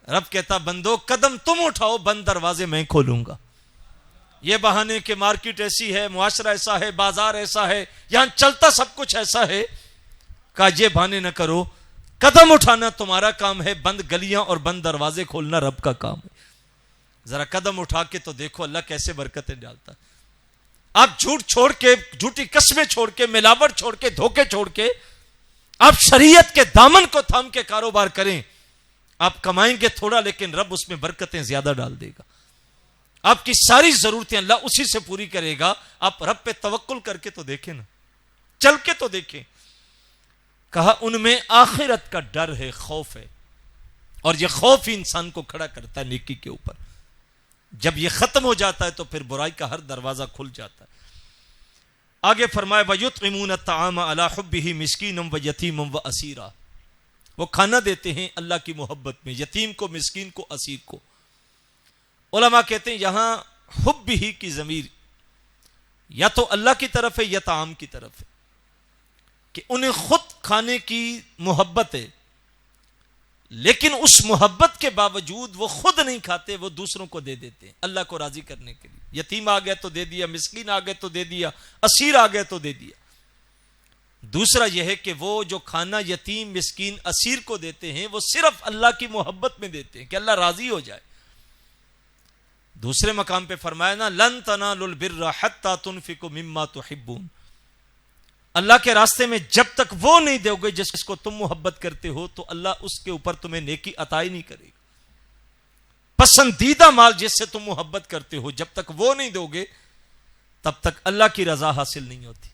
رب کہتا بندو قدم تم اٹھاؤ، بند دروازے میں کھولوں گا. یہ بہانے کہ مارکیٹ ایسی ہے، معاشرہ ایسا ہے، بازار ایسا ہے، یہاں چلتا سب کچھ ایسا ہے، کہا یہ بہانے نہ کرو. قدم اٹھانا تمہارا کام ہے، بند گلیاں اور بند دروازے کھولنا رب کا کام ہے. ذرا قدم اٹھا کے تو دیکھو اللہ کیسے برکتیں ڈالتا ہے. آپ جھوٹ چھوڑ کے، جھوٹی قسمیں چھوڑ کے، ملاوٹ چھوڑ کے، دھوکے چھوڑ کے آپ شریعت کے دامن کو تھام کے کاروبار کریں. آپ کمائیں گے تھوڑا لیکن رب اس میں برکتیں زیادہ ڈال دے گا. آپ کی ساری ضرورتیں اللہ اسی سے پوری کرے گا. آپ رب پہ توکل کر کے تو دیکھیں نا، چل کے تو دیکھیں. کہا ان میں آخرت کا ڈر ہے، خوف ہے، اور یہ خوف ہی انسان کو کھڑا کرتا ہے نیکی کے اوپر. جب یہ ختم ہو جاتا ہے تو پھر برائی کا ہر دروازہ کھل جاتا ہے. آگے فرمائے وَيُطْعِمُونَ الطَّعَامَ عَلَى حُبِّهِ مِسْكِينًا وَيَتِيمًا وَأَسِيرًا وہ کھانا دیتے ہیں اللہ کی محبت میں، یتیم کو، مسکین کو، اسیر کو. علماء کہتے ہیں یہاں حب ہی کی ضمیر یا تو اللہ کی طرف ہے یا طعام کی طرف ہے، کہ انہیں خود کھانے کی محبت ہے لیکن اس محبت کے باوجود وہ خود نہیں کھاتے، وہ دوسروں کو دے دیتے ہیں اللہ کو راضی کرنے کے لیے. یتیم آ گیا تو دے دیا، مسکین آ گئے تو دے دیا، اسیر آ گئے تو دے دیا. دوسرا یہ ہے کہ وہ جو کھانا یتیم مسکین اسیر کو دیتے ہیں وہ صرف اللہ کی محبت میں دیتے ہیں کہ اللہ راضی ہو جائے. دوسرے مقام پہ فرمایا نا لن تنالوا البر حتى تنفقوا مما تحبون، اللہ کے راستے میں جب تک وہ نہیں دو گے جس کو تم محبت کرتے ہو تو اللہ اس کے اوپر تمہیں نیکی عطا ہی نہیں کرے گا. پسندیدہ مال جس سے تم محبت کرتے ہو جب تک وہ نہیں دو گے تب تک اللہ کی رضا حاصل نہیں ہوتی.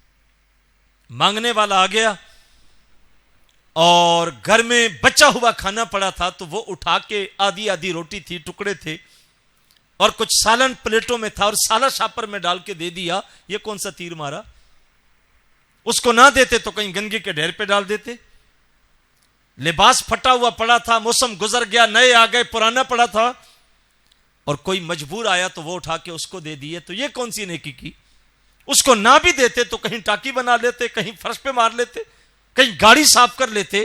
مانگنے والا آ گیا اور گھر میں بچا ہوا کھانا پڑا تھا تو وہ اٹھا کے آدھی آدھی روٹی تھی، ٹکڑے تھے اور کچھ سالن پلیٹوں میں تھا اور سالہ شاپر میں ڈال کے دے دیا. یہ کون سا تیر مارا؟ اس کو نہ دیتے تو کہیں گندگی کے ڈھیر پہ ڈال دیتے. لباس پھٹا ہوا پڑا تھا، موسم گزر گیا، نئے آ گئے، پرانا پڑا تھا اور کوئی مجبور آیا تو وہ اٹھا کے اس کو دے دیے. تو یہ کون سی نیکی کی؟ اس کو نہ بھی دیتے تو کہیں ٹاکی بنا لیتے، کہیں فرش پہ مار لیتے، کہیں گاڑی صاف کر لیتے.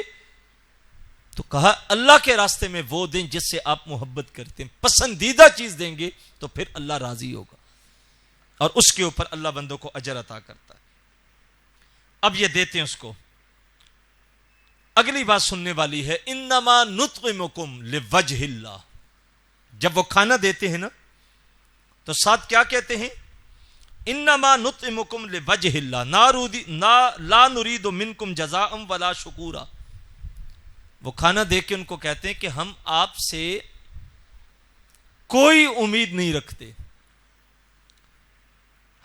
تو کہا اللہ کے راستے میں وہ دیں جس سے آپ محبت کرتے ہیں، پسندیدہ چیز دیں گے تو پھر اللہ راضی ہوگا اور اس کے اوپر اللہ بندوں کو اجر عطا کرتا ہے. اب یہ دیتے ہیں اس کو. اگلی بات سننے والی ہے انما نطعمکم لوجہ اللہ. جب وہ کھانا دیتے ہیں نا تو ساتھ کیا کہتے ہیں؟ انما نطعمکم لوجہ اللہ لا نريد منکم جزاء ولا شکورا. وہ کھانا دے کے ان کو کہتے ہیں کہ ہم آپ سے کوئی امید نہیں رکھتے.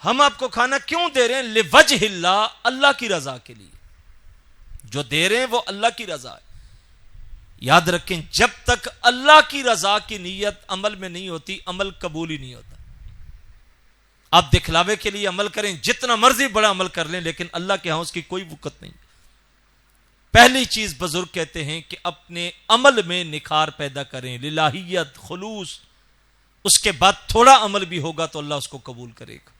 ہم آپ کو کھانا کیوں دے رہے ہیں؟ لوجہ اللہ، اللہ کی رضا کے لیے. جو دے رہے ہیں وہ اللہ کی رضا ہے. یاد رکھیں جب تک اللہ کی رضا کی نیت عمل میں نہیں ہوتی عمل قبول ہی نہیں ہوتا. آپ دکھلاوے کے لیے عمل کریں، جتنا مرضی بڑا عمل کر لیں، لیکن اللہ کے ہاں اس کی کوئی وقت نہیں. پہلی چیز بزرگ کہتے ہیں کہ اپنے عمل میں نکھار پیدا کریں، للہیت، خلوص. اس کے بعد تھوڑا عمل بھی ہوگا تو اللہ اس کو قبول کرے گا.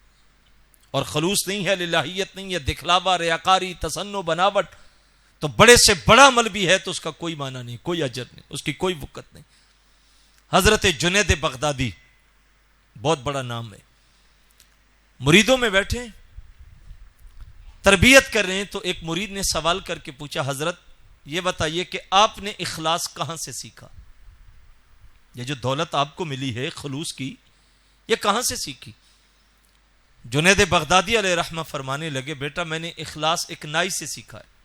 اور خلوص نہیں ہے، للہیت نہیں ہے، دکھلاوا، ریاکاری، تصنع، بناوٹ، تو بڑے سے بڑا عمل بھی ہے تو اس کا کوئی معنی نہیں، کوئی اجر نہیں، اس کی کوئی وقت نہیں. حضرت جنید بغدادی بہت بڑا نام ہے، مریدوں میں بیٹھے تربیت کر رہے ہیں تو ایک مرید نے سوال کر کے پوچھا حضرت یہ بتائیے کہ آپ نے اخلاص کہاں سے سیکھا؟ یہ جو دولت آپ کو ملی ہے خلوص کی یہ کہاں سے سیکھی؟ جنید بغدادی علیہ رحمہ فرمانے لگے بیٹا میں نے اخلاص ایک نائی سے سیکھا ہے.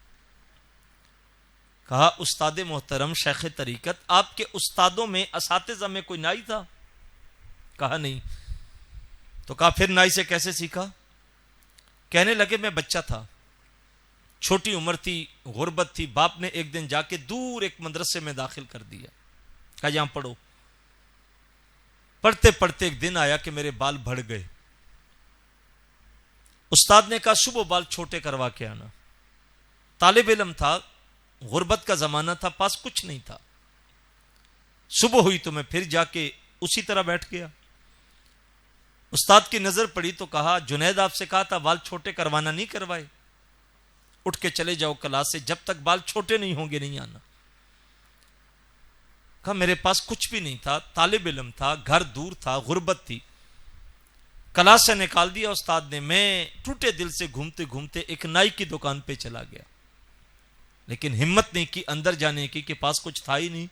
کہا استاد محترم شیخ طریقت آپ کے استادوں میں اساتذہ میں کوئی نائی تھا؟ کہا نہیں. تو کہا پھر نائی سے کیسے سیکھا؟ کہنے لگے میں بچہ تھا، چھوٹی عمر تھی، غربت تھی، باپ نے ایک دن جا کے دور ایک مدرسے میں داخل کر دیا، کہا یہاں پڑھو. پڑھتے پڑھتے ایک دن آیا کہ میرے بال بڑھ گئے. استاد نے کہا صبح بال چھوٹے کروا کے آنا. طالب علم تھا، غربت کا زمانہ تھا، پاس کچھ نہیں تھا. صبح ہوئی تو میں پھر جا کے اسی طرح بیٹھ گیا. استاد کی نظر پڑی تو کہا جنید آپ سے کہا تھا بال چھوٹے کروانا، نہیں کروائے، اٹھ کے چلے جاؤ کلاس سے، جب تک بال چھوٹے نہیں ہوں گے نہیں آنا. کہا میرے پاس کچھ بھی نہیں تھا، طالب علم تھا، گھر دور تھا، غربت تھی. کلاس سے نکال دیا استاد نے. میں ٹوٹے دل سے گھومتے گھومتے ایک نائی کی دکان پہ چلا گیا، لیکن ہمت نہیں کی اندر جانے کی کہ پاس کچھ تھا ہی نہیں.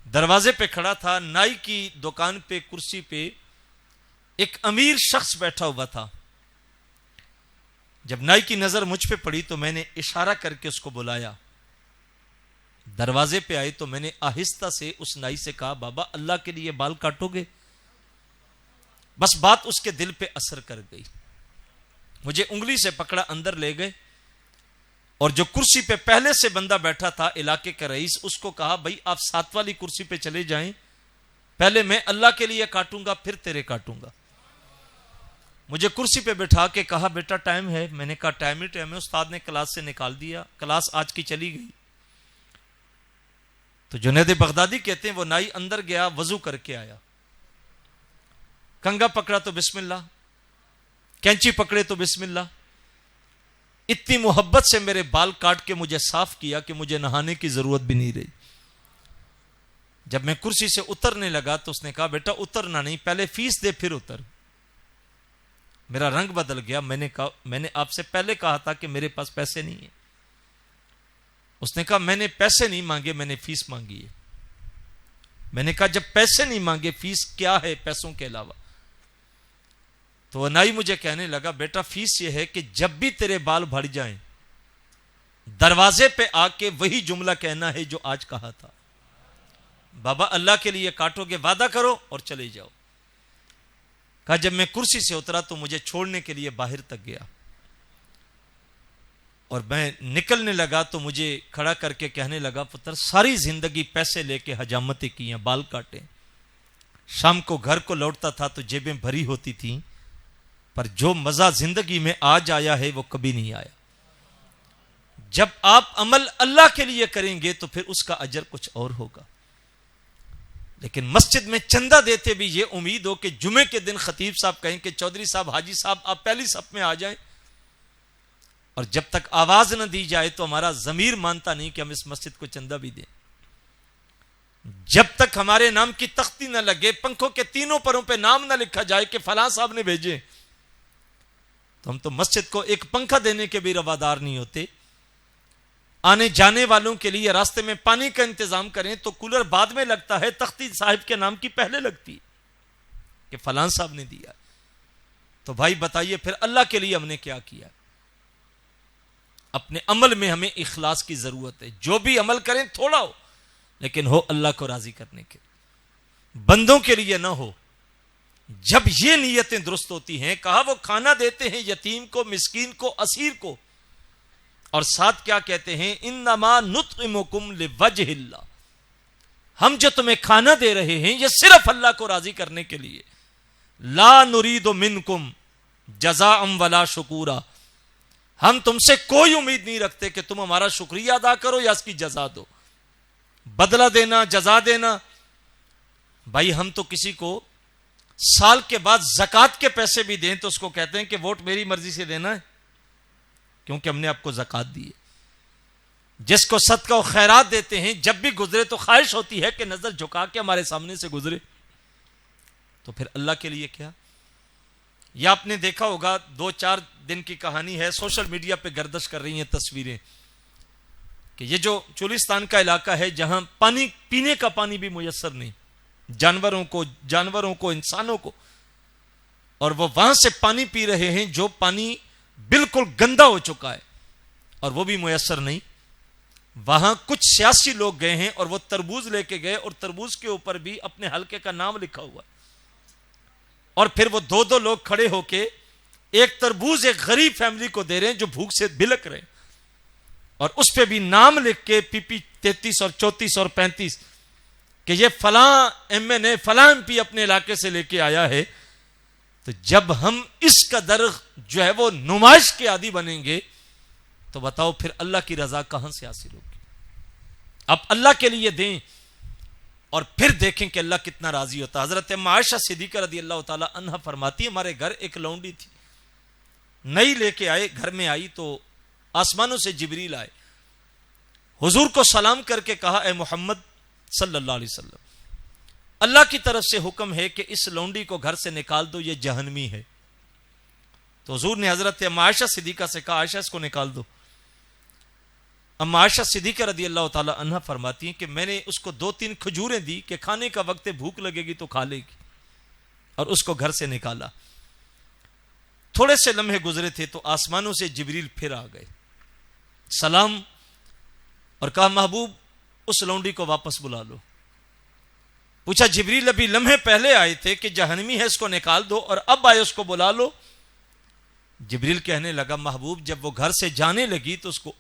دروازے پہ کھڑا تھا، نائی کی دکان پہ کرسی پہ ایک امیر شخص بیٹھا ہوا تھا. جب نائی کی نظر مجھ پہ پڑی تو میں نے اشارہ کر کے اس کو بلایا. دروازے پہ آئے تو میں نے آہستہ سے اس نائی سے کہا بابا اللہ کے لیے بال کاٹو گے؟ بس بات اس کے دل پہ اثر کر گئی. مجھے انگلی سے پکڑا، اندر لے گئے اور جو کرسی پہ پہلے سے بندہ بیٹھا تھا علاقے کا رئیس، اس کو کہا بھائی آپ 7 والی کرسی پہ چلے جائیں، پہلے میں اللہ کے لیے کاٹوں گا پھر تیرے کاٹوں گا. مجھے کرسی پہ بٹھا کے کہا بیٹا ٹائم ہے. میں نے کہا ٹائم ہی ٹائم ہے. استاد نے کلاس سے نکال دیا، کلاس آج کی چلی گئی. تو جنید بغدادی کہتے ہیں وہ نائی اندر گیا، وضو کر کے آیا، کنگا پکڑا تو بسم اللہ، کینچی پکڑے تو بسم اللہ، اتنی محبت سے میرے بال کاٹ کے مجھے صاف کیا کہ مجھے نہانے کی ضرورت بھی نہیں رہی. جب میں کرسی سے اترنے لگا تو اس نے کہا بیٹا اترنا نہیں, پہلے فیس دے پھر اتر. میرا رنگ بدل گیا. میں نے آپ سے پہلے کہا تھا کہ میرے پاس پیسے نہیں ہیں. اس نے کہا میں نے پیسے نہیں مانگے, میں نے فیس مانگی ہے. میں نے کہا جب پیسے نہیں مانگے فیس کیا ہے پیسوں کے علاوہ؟ تو وہ نائی مجھے کہنے لگا بیٹا فیس یہ ہے کہ جب بھی تیرے بال بھر جائیں دروازے پہ آ کے وہی جملہ کہنا ہے جو آج کہا تھا, بابا اللہ کے لیے کاٹو گے وعدہ کرو اور چلے جاؤ. کہا جب میں کرسی سے اترا تو مجھے چھوڑنے کے لیے باہر تک گیا اور میں نکلنے لگا تو مجھے کھڑا کر کے کہنے لگا پتر ساری زندگی پیسے لے کے حجامتیں کی ہیں, بال کاٹے, شام کو گھر کو لوٹتا تھا تو جیبیں بھری ہوتی تھیں, پر جو مزہ زندگی میں آج آیا ہے وہ کبھی نہیں آیا. جب آپ عمل اللہ کے لیے کریں گے تو پھر اس کا اجر کچھ اور ہوگا. لیکن مسجد میں چندہ دیتے بھی یہ امید ہو کہ جمعے کے دن خطیب صاحب کہیں کہ چودھری صاحب حاجی صاحب آپ پہلی صف میں آ جائیں, اور جب تک آواز نہ دی جائے تو ہمارا ضمیر مانتا نہیں کہ ہم اس مسجد کو چندہ بھی دیں. جب تک ہمارے نام کی تختی نہ لگے, پنکھوں کے تینوں پروں پہ نام نہ لکھا جائے کہ فلاں صاحب نے بھیجے, تو ہم تو مسجد کو ایک پنکھا دینے کے بھی روادار نہیں ہوتے. آنے جانے والوں کے لیے راستے میں پانی کا انتظام کریں تو کولر بعد میں لگتا ہے, تختی صاحب کے نام کی پہلے لگتی کہ فلاں صاحب نے دیا. تو بھائی بتائیے پھر اللہ کے لیے ہم نے کیا کیا؟ اپنے عمل میں ہمیں اخلاص کی ضرورت ہے. جو بھی عمل کریں تھوڑا ہو لیکن ہو اللہ کو راضی کرنے کے, بندوں کے لیے نہ ہو. جب یہ نیتیں درست ہوتی ہیں, کہا وہ کھانا دیتے ہیں یتیم کو, مسکین کو, اسیر کو, اور ساتھ کیا کہتے ہیں انما نطعمکم لوجہ اللہ, ہم جو تمہیں کھانا دے رہے ہیں یہ صرف اللہ کو راضی کرنے کے لیے. لا نرید منکم جزاء ولا شکورا, ہم تم سے کوئی امید نہیں رکھتے کہ تم ہمارا شکریہ ادا کرو یا اس کی جزا دو, بدلہ دینا, جزا دینا. بھائی ہم تو کسی کو سال کے بعد زکوٰۃ کے پیسے بھی دیں تو اس کو کہتے ہیں کہ ووٹ میری مرضی سے دینا ہے کیونکہ ہم نے آپ کو زکوٰۃ دی ہے. جس کو صدقہ و خیرات دیتے ہیں جب بھی گزرے تو خواہش ہوتی ہے کہ نظر جھکا کے ہمارے سامنے سے گزرے, تو پھر اللہ کے لیے کیا؟ یا آپ نے دیکھا ہوگا 2-4 دن کی کہانی ہے, سوشل میڈیا پہ گردش کر رہی ہیں تصویریں کہ یہ جو چولستان کا علاقہ ہے جہاں پانی پینے کا پانی بھی میسر نہیں جانوروں کو انسانوں کو, اور وہ وہاں سے پانی پی رہے ہیں جو پانی بالکل گندا ہو چکا ہے اور وہ بھی میسر نہیں. وہاں کچھ سیاسی لوگ گئے ہیں اور وہ تربوز لے کے گئے اور تربوز کے اوپر بھی اپنے حلقے کا نام لکھا ہوا, اور پھر وہ 2 لوگ کھڑے ہو کے ایک تربوز ایک غریب فیملی کو دے رہے ہیں جو بھوک سے بلک رہے ہیں, اور اس پہ بھی نام لکھ کے PP 33 اور 34 اور 35 کہ یہ فلاں MNA فلاں MP اپنے علاقے سے لے کے آیا ہے. تو جب ہم اس قدر جو ہے وہ نمائش کے عادی بنیں گے تو بتاؤ پھر اللہ کی رضا کہاں سے حاصل ہوگی؟ اب اللہ کے لیے دیں اور پھر دیکھیں کہ اللہ کتنا راضی ہوتا. حضرت عائشہ صدیقہ رضی اللہ تعالی عنہ فرماتی ہے ہمارے گھر ایک لونڈی تھی, نئی لے کے آئے, گھر میں آئی تو آسمانوں سے جبریل آئے, حضور کو سلام کر کے کہا اے محمد صلی اللہ علیہ وسلم اللہ کی طرف سے حکم ہے کہ اس لونڈی کو گھر سے نکال دو, یہ جہنمی ہے. تو حضور نے حضرت عائشہ صدیقہ سے کہا عائشہ اس کو نکال دو. اما عائشہ صدیقہ رضی اللہ تعالی عنہ فرماتی ہیں کہ میں نے اس کو 2-3 کھجوریں دی کہ کھانے کا وقت بھوک لگے گی تو کھا لے گی, اور اس کو گھر سے نکالا. تھوڑے سے لمحے گزرے تھے تو آسمانوں سے جبریل پھر آ گئے, سلام, اور کہا محبوب اس لونڈی کو واپس بلا لو. پوچھا جبریل ابھی لمحے پہلے آئے تھے کہ جہنمی ہے اس کو نکال دو اور اب آئے اس کو بلا لو. جبریل کہنے لگا محبوب جب وہ گھر سے جانے لگی تو اس کو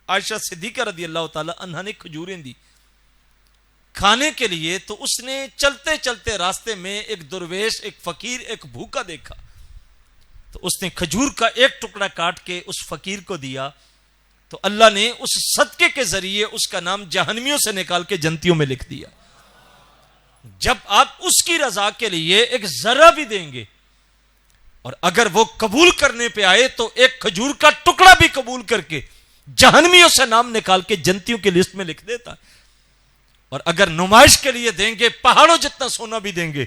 عائشہ صدیقہ رضی اللہ تعالی عنہا نے کھجوریں دی کھانے کے لیے. تو اس نے چلتے چلتے راستے میں ایک درویش, ایک فقیر, ایک بھوکا دیکھا تو اس نے کھجور کا ایک ٹکڑا کاٹ کے اس فقیر کو دیا. تو اللہ نے اس صدقے کے ذریعے اس کا نام جہنمیوں سے نکال کے جنتیوں میں لکھ دیا. جب آپ اس کی رضا کے لیے ایک ذرہ بھی دیں گے اور اگر وہ قبول کرنے پہ آئے تو ایک کھجور کا ٹکڑا بھی قبول کر کے جہنمیوں سے نام نکال کے جنتیوں کی لسٹ میں لکھ دیتا ہے. اور اگر نمائش کے لیے دیں گے پہاڑوں جتنا سونا بھی دیں گے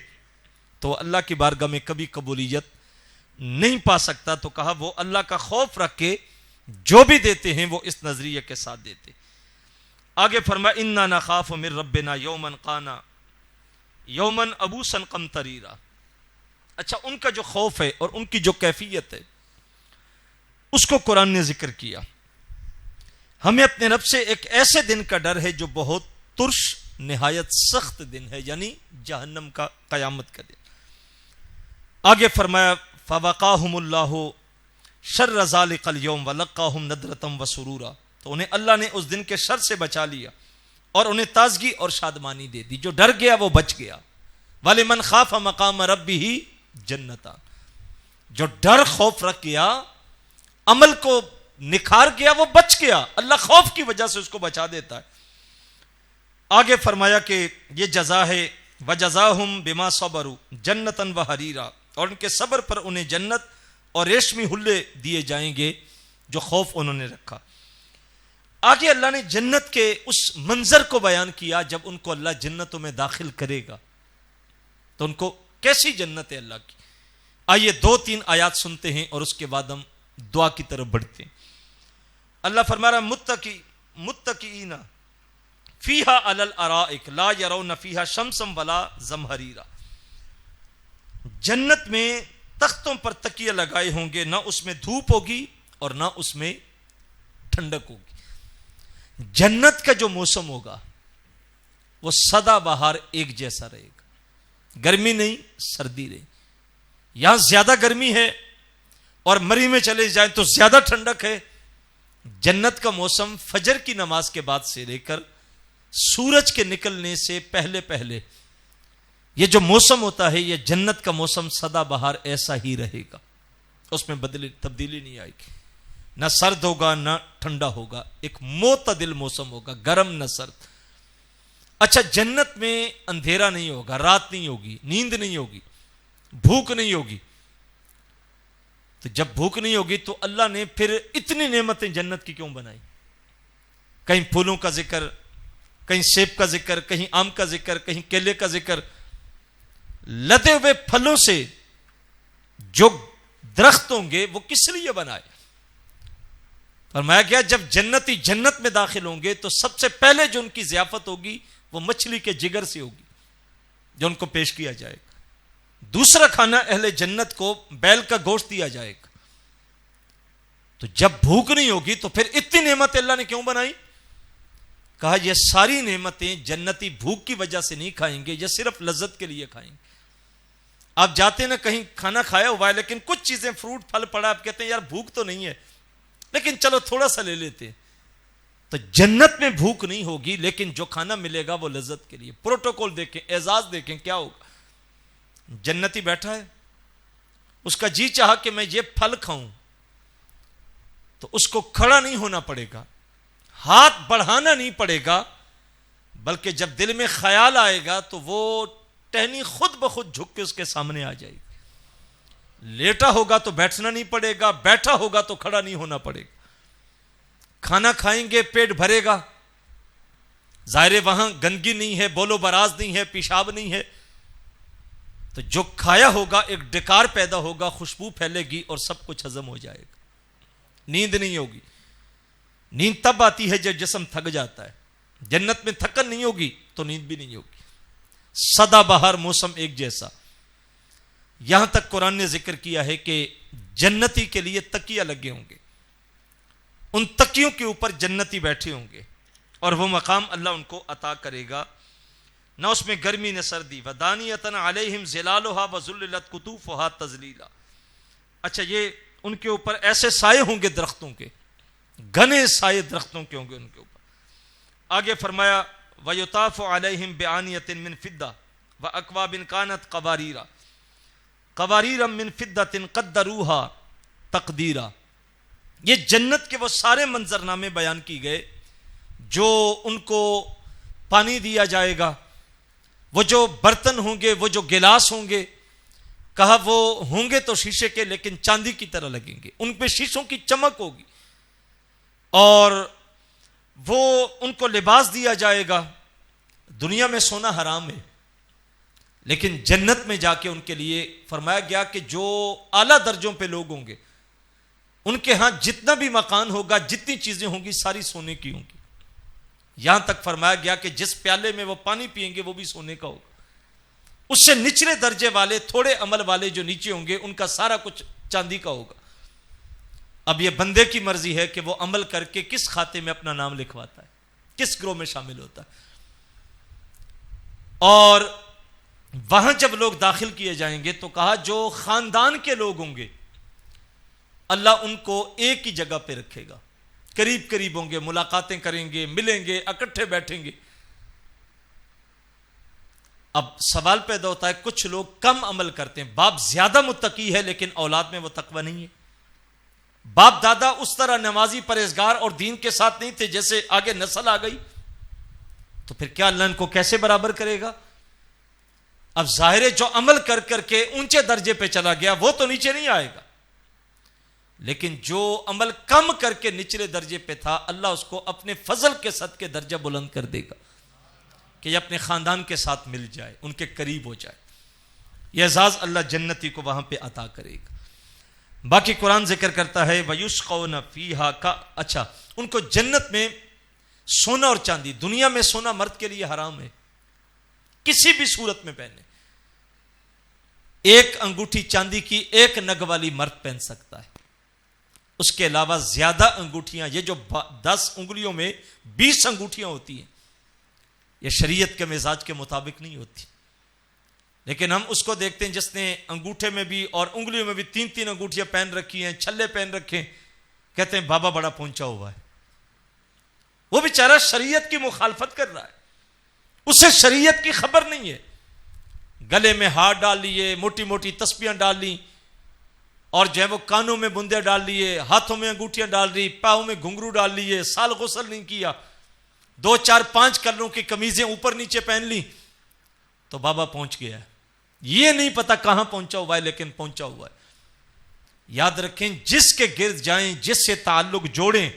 تو اللہ کی بارگاہ میں کبھی قبولیت نہیں پا سکتا. تو کہا وہ اللہ کا خوف رکھ کے جو بھی دیتے ہیں وہ اس نظریے کے ساتھ دیتے. آگے فرمایا انا نخاف من ربنا یوما قانا یوما ابوسا قمطریرا. اچھا ان کا جو خوف ہے اور ان کی جو کیفیت ہے اس کو قرآن نے ذکر کیا. ہمیں اپنے رب سے ایک ایسے دن کا ڈر ہے جو بہت ترش نہایت سخت دن ہے, یعنی جہنم کا, قیامت کا دن. آگے فرمایا فوقاہم اللہ شر ذالک اليوم ولقاہم نضرۃ وسرورا. تو انہیں اللہ نے اس دن کے شر سے بچا لیا اور انہیں تازگی اور شادمانی دے دی. جو ڈر گیا وہ بچ گیا. وَلِمَنْ خَافَ مَقَامَ رَبِّهِ جنتان. جو ڈر خوف رکھ گیا, عمل کو نکھار گیا, وہ بچ گیا. اللہ خوف کی وجہ سے اس کو بچا دیتا ہے. آگے فرمایا کہ یہ جزا ہے وَجَزَاهُمْ بِمَا صَبَرُوا جَنَّةً وَحَرِيرًا. اور ان کے صبر پر انہیں جنت اور ریشمی حلے دیے جائیں گے جو خوف انہوں نے رکھا. آگے اللہ نے جنت کے اس منظر کو بیان کیا جب ان کو اللہ جنتوں میں داخل کرے گا تو ان کو کیسی جنت ہے اللہ کی. آئیے 2-3 آیات سنتے ہیں اور اس کے بعد ہم دعا کی طرف بڑھتے ہیں. اللہ فرما رہا متقین فیہا علی الارائک لا یرون فیہا شمسا ولا زمہریرا. جنت میں تختوں پر تکیے لگائے ہوں گے, نہ اس میں دھوپ ہوگی اور نہ اس میں ٹھنڈک ہوگی. جنت کا جو موسم ہوگا وہ سدا بہار ایک جیسا رہے گا, گرمی نہیں سردی نہیں. یہاں زیادہ گرمی ہے اور مری میں چلے جائیں تو زیادہ ٹھنڈک ہے. جنت کا موسم فجر کی نماز کے بعد سے لے کر سورج کے نکلنے سے پہلے پہلے یہ جو موسم ہوتا ہے, یہ جنت کا موسم سدا بہار ایسا ہی رہے گا. اس میں تبدیلی نہیں آئے گی. نہ سرد ہوگا نہ ٹھنڈا ہوگا, ایک معتدل موسم ہوگا, گرم نہ سرد. اچھا جنت میں اندھیرا نہیں ہوگا, رات نہیں ہوگی, نیند نہیں ہوگی, بھوک نہیں ہوگی. تو جب بھوک نہیں ہوگی تو اللہ نے پھر اتنی نعمتیں جنت کی کیوں بنائی؟ کہیں پھولوں کا ذکر, کہیں سیب کا ذکر, کہیں آم کا ذکر, کہیں کیلے کا ذکر. لدے ہوئے پھلوں سے جو درخت ہوں گے وہ کس لیے بنائے؟ فرمایا گیا جب جنتی جنت میں داخل ہوں گے تو سب سے پہلے جو ان کی ضیافت ہوگی وہ مچھلی کے جگر سے ہوگی جو ان کو پیش کیا جائے گا. دوسرا کھانا اہل جنت کو بیل کا گوشت دیا جائے گا. تو جب بھوک نہیں ہوگی تو پھر اتنی نعمتیں اللہ نے کیوں بنائی؟ کہا یہ ساری نعمتیں جنتی بھوک کی وجہ سے نہیں کھائیں گے, یہ صرف لذت کے لیے کھائیں گے. آپ جاتے نا کہیں کھانا کھایا ہوا ہے لیکن کچھ چیزیں فروٹ پھل پڑا, آپ کہتے ہیں یار بھوک تو نہیں ہے لیکن چلو تھوڑا سا لے لیتے ہیں. تو جنت میں بھوک نہیں ہوگی لیکن جو کھانا ملے گا وہ لذت کے لیے. پروٹوکول دیکھیں, اعزاز دیکھیں کیا ہوگا. جنتی بیٹھا ہے, اس کا جی چاہا کہ میں یہ پھل کھاؤں تو اس کو کھڑا نہیں ہونا پڑے گا, ہاتھ بڑھانا نہیں پڑے گا, بلکہ جب دل میں خیال آئے گا تو وہ ٹہنی خود بخود جھک کے اس کے سامنے آ جائے گی. لیٹا ہوگا تو بیٹھنا نہیں پڑے گا, بیٹھا ہوگا تو کھڑا نہیں ہونا پڑے گا. کھانا کھائیں گے پیٹ بھرے گا, ظاہر وہاں گندگی نہیں ہے, بولو براز نہیں ہے, پیشاب نہیں ہے. تو جو کھایا ہوگا ایک ڈکار پیدا ہوگا, خوشبو پھیلے گی اور سب کچھ ہضم ہو جائے گا. نیند نہیں ہوگی. نیند تب آتی ہے جب جسم تھک جاتا ہے. جنت میں تھکن نہیں ہوگی تو نیند بھی نہیں ہوگی. سدا بہار موسم ایک جیسا. یہاں تک قرآن نے ذکر کیا ہے کہ جنتی کے لیے تکیہ لگے ہوں گے, ان تکیوں کے اوپر جنتی بیٹھے ہوں گے اور وہ مقام اللہ ان کو عطا کرے گا. نہ اس میں گرمی نہ سردی. وَدَانِيَةً عَلَيْهِمْ ظِلَالُهَا وَذُلِّلَتْ قُطُوفُهَا تَذْلِيلًا. اچھا یہ ان کے اوپر ایسے سائے ہوں گے درختوں کے, گھنے سائے درختوں کے ہوں گے ان کے اوپر. آگے فرمایا وَيُطَافُ عَلَيْهِمْ بِآنِيَةٍ مِّن فِضَّةٍ وَأَكْوَابٍ كَانَتْ قَوَارِيرَ قَوَارِيرًا مِّن فِضَّةٍ قَدَّرُوهَا تَقْدِيرًا. یہ جنت کے وہ سارے منظرنامے بیان کی گئے جو ان کو پانی دیا جائے گا, وہ جو برتن ہوں گے, وہ جو گلاس ہوں گے, کہا وہ ہوں گے تو شیشے کے لیکن چاندی کی طرح لگیں گے، ان پہ شیشوں کی چمک ہوگی، اور وہ ان کو لباس دیا جائے گا۔ دنیا میں سونا حرام ہے، لیکن جنت میں جا کے ان کے لیے فرمایا گیا کہ جو اعلیٰ درجوں پہ لوگ ہوں گے ان کے ہاں جتنا بھی مکان ہوگا، جتنی چیزیں ہوں گی، ساری سونے کی ہوں گی۔ یہاں تک فرمایا گیا کہ جس پیالے میں وہ پانی پئیں گے وہ بھی سونے کا ہوگا۔ اس سے نچلے درجے والے، تھوڑے عمل والے جو نیچے ہوں گے، ان کا سارا کچھ چاندی کا ہوگا۔ اب یہ بندے کی مرضی ہے کہ وہ عمل کر کے کس کھاتے میں اپنا نام لکھواتا ہے، کس گروہ میں شامل ہوتا ہے۔ اور وہاں جب لوگ داخل کیے جائیں گے تو کہا جو خاندان کے لوگ ہوں گے اللہ ان کو ایک ہی جگہ پہ رکھے گا، قریب قریب ہوں گے، ملاقاتیں کریں گے، ملیں گے، اکٹھے بیٹھیں گے۔ اب سوال پیدا ہوتا ہے، کچھ لوگ کم عمل کرتے ہیں، باپ زیادہ متقی ہے لیکن اولاد میں وہ تقوی نہیں ہے، باپ دادا اس طرح نمازی پرہیزگار اور دین کے ساتھ نہیں تھے، جیسے آگے نسل آ گئی، تو پھر کیا اللہ ان کو کیسے برابر کرے گا؟ اب ظاہر ہے جو عمل کر کر کے اونچے درجے پہ چلا گیا وہ تو نیچے نہیں آئے گا، لیکن جو عمل کم کر کے نچلے درجے پہ تھا اللہ اس کو اپنے فضل کے صدقے درجہ بلند کر دے گا کہ یہ اپنے خاندان کے ساتھ مل جائے، ان کے قریب ہو جائے۔ یہ اعزاز اللہ جنتی کو وہاں پہ عطا کرے گا۔ باقی قرآن ذکر کرتا ہے وَيُسْقَوْنَ فِيهَا کا، اچھا ان کو جنت میں سونا اور چاندی، دنیا میں سونا مرد کے لیے حرام ہے، کسی بھی صورت میں پہنے، ایک انگوٹھی چاندی کی ایک نگ والی مرد پہن سکتا ہے، اس کے علاوہ زیادہ انگوٹھیاں، یہ جو 10 انگلیوں میں 20 انگوٹھیاں ہوتی ہیں، یہ شریعت کے مزاج کے مطابق نہیں ہوتی۔ لیکن ہم اس کو دیکھتے ہیں جس نے انگوٹھے میں بھی اور انگلیوں میں بھی 3 انگوٹھیاں پہن رکھی ہیں، چھلے پہن رکھے، کہتے ہیں بابا بڑا پہنچا ہوا ہے۔ وہ بیچارہ شریعت کی مخالفت کر رہا ہے، اسے شریعت کی خبر نہیں ہے، گلے میں ہار ڈال لیے، موٹی موٹی تسبیحاں ڈال لی، اور جو ہے وہ کانوں میں بندے ڈال لیے، ہاتھوں میں انگوٹھیاں ڈال لی، پاؤں میں گھنگرو ڈال لیے، سال غسل نہیں کیا، 2 4 5 کلروں کی قمیضیں اوپر نیچے پہن لی، تو بابا پہنچ گیا ہے۔ یہ نہیں پتا کہاں پہنچا ہوا ہے، لیکن پہنچا ہوا ہے۔ یاد رکھیں، جس کے گرد جائیں، جس سے تعلق جوڑیں،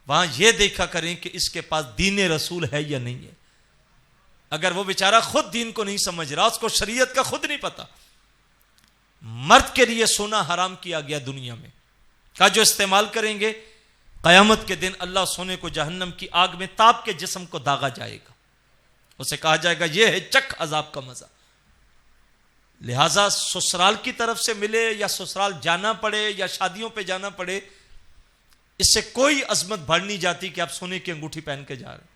وہاں یہ دیکھا کریں کہ اس کے پاس دین رسول ہے یا نہیں ہے۔ اگر وہ بیچارہ خود دین کو نہیں سمجھ رہا، اس کو شریعت کا خود نہیں پتا، مرد کے لیے سونا حرام کیا گیا دنیا میں، کا جو استعمال کریں گے قیامت کے دن اللہ سونے کو جہنم کی آگ میں تاپ کے جسم کو داغا جائے گا، اسے کہا جائے گا یہ ہے چک عذاب کا مزہ۔ لہٰذا سسرال کی طرف سے ملے یا سسرال جانا پڑے یا شادیوں پہ جانا پڑے، اس سے کوئی عظمت بڑھ نہیں جاتی کہ آپ سونے کی انگوٹھی پہن کے جا رہے ہیں۔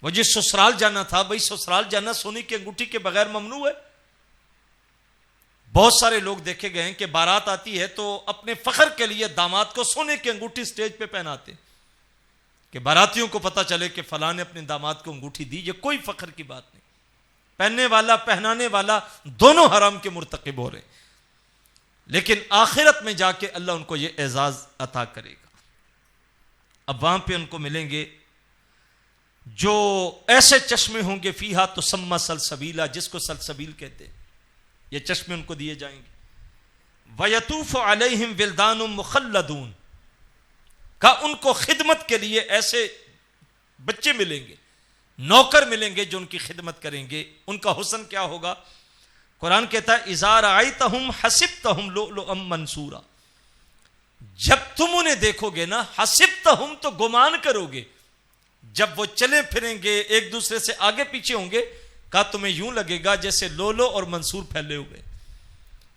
وہ جس سسرال جانا تھا، بھائی سسرال جانا سونے کی انگوٹھی کے بغیر ممنوع ہے۔ بہت سارے لوگ دیکھے گئے ہیں کہ بارات آتی ہے تو اپنے فخر کے لیے داماد کو سونے کی انگوٹھی سٹیج پہ پہناتے کہ باراتیوں کو پتا چلے کہ فلاں نے اپنے داماد کو انگوٹھی دی۔ یہ کوئی فخر کی بات نہیں، پہننے والا پہنانے والا دونوں حرام کے مرتکب ہو رہے ہیں، لیکن آخرت میں جا کے اللہ ان کو یہ اعزاز عطا کرے گا۔ اب وہاں پہ ان کو ملیں گے جو ایسے چشمے ہوں گے فیہا تسمی سلسبیلا، جس کو سلسبیل کہتے ہیں، یہ چشمے ان کو دیے جائیں گے۔ وَيَطُوفُ عَلَيْهِمْ وِلْدَانٌ مُخَلَّدُونَ کا ان کو خدمت کے لیے ایسے بچے ملیں گے، نوکر ملیں گے جو ان کی خدمت کریں گے۔ ان کا حسن کیا ہوگا؟ قرآن کہتا ہے اِذَا رَأَيْتَهُمْ حَسِبْتَهُمْ لُؤْلُؤًا مَنْثُورًا، جب تم انہیں دیکھو گے نا، حسبتہم تو گمان کرو گے، جب وہ چلے پھریں گے ایک دوسرے سے آگے پیچھے ہوں گے، کہا تمہیں یوں لگے گا جیسے لولو اور منصور پھیلے ہوئے،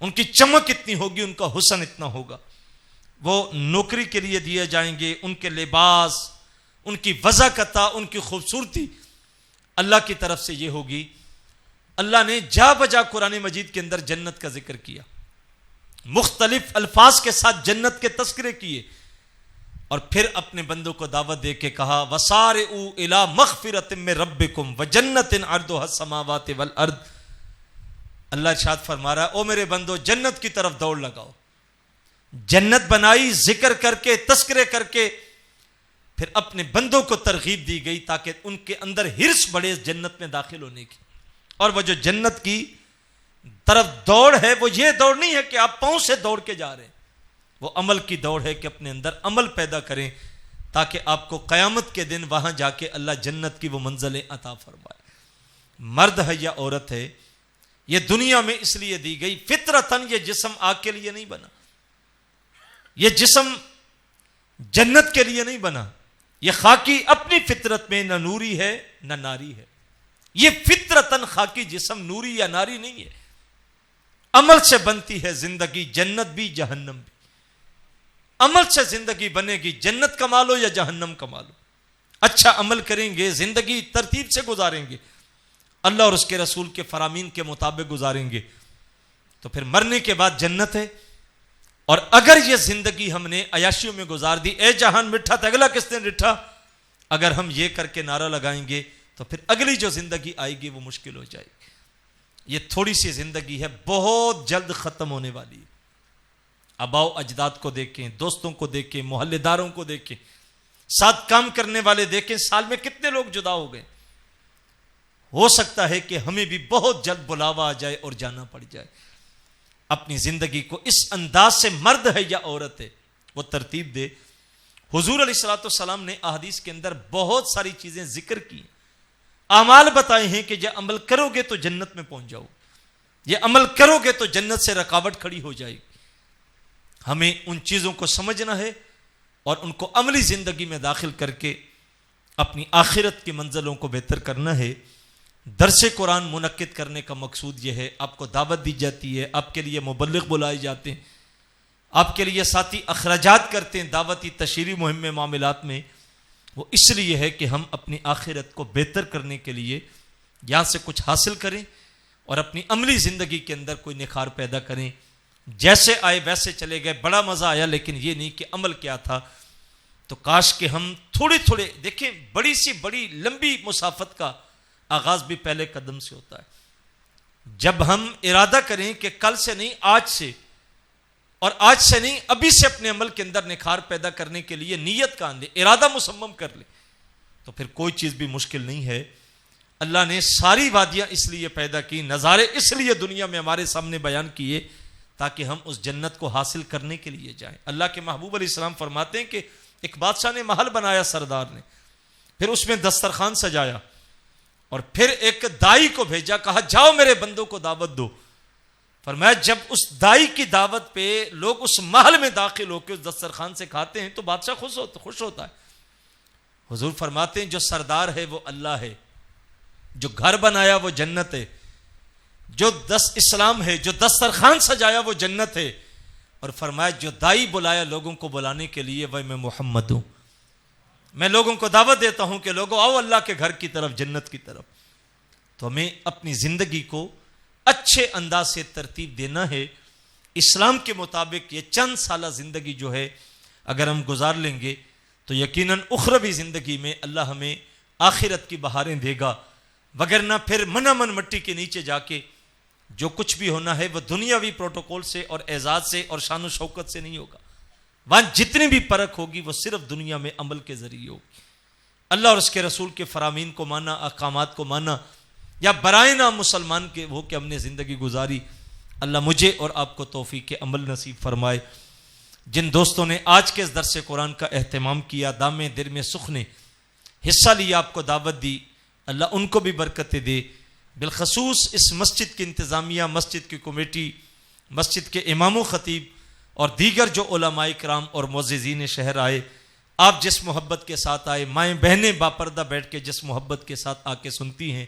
ان کی چمک اتنی ہوگی، ان کا حسن اتنا ہوگا۔ وہ نوکری کے لیے دیے جائیں گے، ان کے لباس، ان کی وضاحت، ان کی خوبصورتی اللہ کی طرف سے یہ ہوگی۔ اللہ نے جا بجا قرآن مجید کے اندر جنت کا ذکر کیا، مختلف الفاظ کے ساتھ جنت کے تذکرے کیے، اور پھر اپنے بندوں کو دعوت دے کے کہا وَسَارِعُوا إِلَىٰ مَغْفِرَةٍ مِّن رَبِّكُمْ وَجَنَّةٍ عَرْضُهَا السَّمَاوَاتِ وَالْأَرْضُ۔ اللہ ارشاد فرما رہا ہے او میرے بندو، جنت کی طرف دوڑ لگاؤ۔ جنت بنائی ذکر کر کے، تذکرے کر کے، پھر اپنے بندوں کو ترغیب دی گئی تاکہ ان کے اندر ہرس بڑھے جنت میں داخل ہونے کی۔ اور وہ جو جنت کی طرف دوڑ ہے وہ یہ دوڑ نہیں ہے کہ آپ پاؤں سے دوڑ کے جا رہے ہیں، وہ عمل کی دوڑ ہے کہ اپنے اندر عمل پیدا کریں تاکہ آپ کو قیامت کے دن وہاں جا کے اللہ جنت کی وہ منزلیں عطا فرمائے۔ مرد ہے یا عورت ہے، یہ دنیا میں اس لیے دی گئی فطرتاً، یہ جسم آگ کے لیے نہیں بنا، یہ جسم جنت کے لیے نہیں بنا، یہ خاکی اپنی فطرت میں نہ نوری ہے نہ ناری ہے، یہ فطرتاً خاکی جسم نوری یا ناری نہیں ہے، عمل سے بنتی ہے زندگی، جنت بھی جہنم بھی، عمل سے زندگی بنے گی، جنت کما لو یا جہنم کما لو، اچھا عمل کریں گے زندگی ترتیب سے گزاریں گے، اللہ اور اس کے رسول کے فرامین کے مطابق گزاریں گے تو پھر مرنے کے بعد جنت ہے۔ اور اگر یہ زندگی ہم نے عیاشیوں میں گزار دی، اے جہان مٹھا تو اگلا کس دن رٹھا، اگر ہم یہ کر کے نعرہ لگائیں گے تو پھر اگلی جو زندگی آئے گی وہ مشکل ہو جائے گی۔ یہ تھوڑی سی زندگی ہے، بہت جلد ختم ہونے والی ہے۔ آباؤ اجداد کو دیکھیں، دوستوں کو دیکھیں، محلے داروں کو دیکھیں، ساتھ کام کرنے والے دیکھیں، سال میں کتنے لوگ جدا ہو گئے۔ ہو سکتا ہے کہ ہمیں بھی بہت جلد بلاوا آ جائے اور جانا پڑ جائے۔ اپنی زندگی کو اس انداز سے، مرد ہے یا عورت ہے، وہ ترتیب دے۔ حضور علیہ الصلوۃ والسلام نے احادیث کے اندر بہت ساری چیزیں ذکر کی، اعمال بتائے ہیں کہ یہ عمل کرو گے تو جنت میں پہنچ جاؤ، یہ عمل کرو گے تو جنت سے رکاوٹ کھڑی ہو جائے گی۔ ہمیں ان چیزوں کو سمجھنا ہے اور ان کو عملی زندگی میں داخل کر کے اپنی آخرت کی منزلوں کو بہتر کرنا ہے۔ درس قرآن منعقد کرنے کا مقصود یہ ہے، آپ کو دعوت دی جاتی ہے، آپ کے لیے مبلغ بلائے جاتے ہیں، آپ کے لیے ساتھی اخراجات کرتے ہیں دعوتی تشہیری مہم میں، معاملات میں، وہ اس لیے ہے کہ ہم اپنی آخرت کو بہتر کرنے کے لیے یہاں سے کچھ حاصل کریں اور اپنی عملی زندگی کے اندر کوئی نکھار پیدا کریں۔ جیسے آئے ویسے چلے گئے، بڑا مزہ آیا، لیکن یہ نہیں کہ عمل کیا تھا۔ تو کاش کہ ہم تھوڑے تھوڑے دیکھیں، بڑی سی بڑی لمبی مسافت کا آغاز بھی پہلے قدم سے ہوتا ہے۔ جب ہم ارادہ کریں کہ کل سے نہیں، آج سے، اور آج سے نہیں ابھی سے اپنے عمل کے اندر نکھار پیدا کرنے کے لیے نیت کا لیں، ارادہ مصمم کر لیں، تو پھر کوئی چیز بھی مشکل نہیں ہے۔ اللہ نے ساری وادیاں اس لیے پیدا کی، نظارے اس لیے دنیا میں ہمارے سامنے بیان کیے تاکہ ہم اس جنت کو حاصل کرنے کے لیے جائیں۔ اللہ کے محبوب علیہ السلام فرماتے ہیں کہ ایک بادشاہ نے محل بنایا، سردار نے، پھر اس میں دسترخوان سجایا اور پھر ایک دائی کو بھیجا، کہا جاؤ میرے بندوں کو دعوت دو۔ فرمایا جب اس دائی کی دعوت پہ لوگ اس محل میں داخل ہو کے اس دسترخوان سے کھاتے ہیں تو بادشاہ خوش ہوتا ہے۔ حضور فرماتے ہیں جو سردار ہے وہ اللہ ہے، جو گھر بنایا وہ جنت ہے، جو اسلام ہے، جو دسترخوان سجایا وہ جنت ہے، اور فرمایا جو دائی بلایا لوگوں کو بلانے کے لیے وہ میں محمد ہوں، میں لوگوں کو دعوت دیتا ہوں کہ لوگوں آؤ اللہ کے گھر کی طرف، جنت کی طرف۔ تو ہمیں اپنی زندگی کو اچھے انداز سے ترتیب دینا ہے، اسلام کے مطابق۔ یہ چند سالہ زندگی جو ہے اگر ہم گزار لیں گے تو یقیناً اخروی زندگی میں اللہ ہمیں آخرت کی بہاریں دے گا، وگرنہ پھر من مٹی کے نیچے جا کے جو کچھ بھی ہونا ہے وہ دنیاوی پروٹوکول سے اور اعزاز سے اور شان و شوکت سے نہیں ہوگا، وہاں جتنی بھی پرکھ ہوگی وہ صرف دنیا میں عمل کے ذریعے ہوگی۔ اللہ اور اس کے رسول کے فرامین کو مانا، احکامات کو مانا، یا برائے نام مسلمان کے ہو کہ ہم نے زندگی گزاری۔ اللہ مجھے اور آپ کو توفیق عمل نصیب فرمائے۔ جن دوستوں نے آج کے اس درس قرآن کا اہتمام کیا، دامے دل میں سخن نے حصہ لیا، آپ کو دعوت دی، اللہ ان کو بھی برکتیں دے۔ بالخصوص اس مسجد کی انتظامیہ، مسجد کی کمیٹی، مسجد کے امام و خطیب اور دیگر جو علماء کرام اور معززین شہر آئے، آپ جس محبت کے ساتھ آئے، مائیں بہنیں باپردہ بیٹھ کے جس محبت کے ساتھ آ کے سنتی ہیں،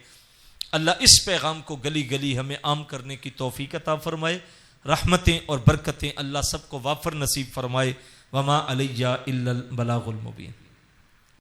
اللہ اس پیغام کو گلی گلی ہمیں عام کرنے کی توفیق عطا فرمائے۔ رحمتیں اور برکتیں اللہ سب کو وافر نصیب فرمائے۔ وما علیہ الا البلاغ المبین۔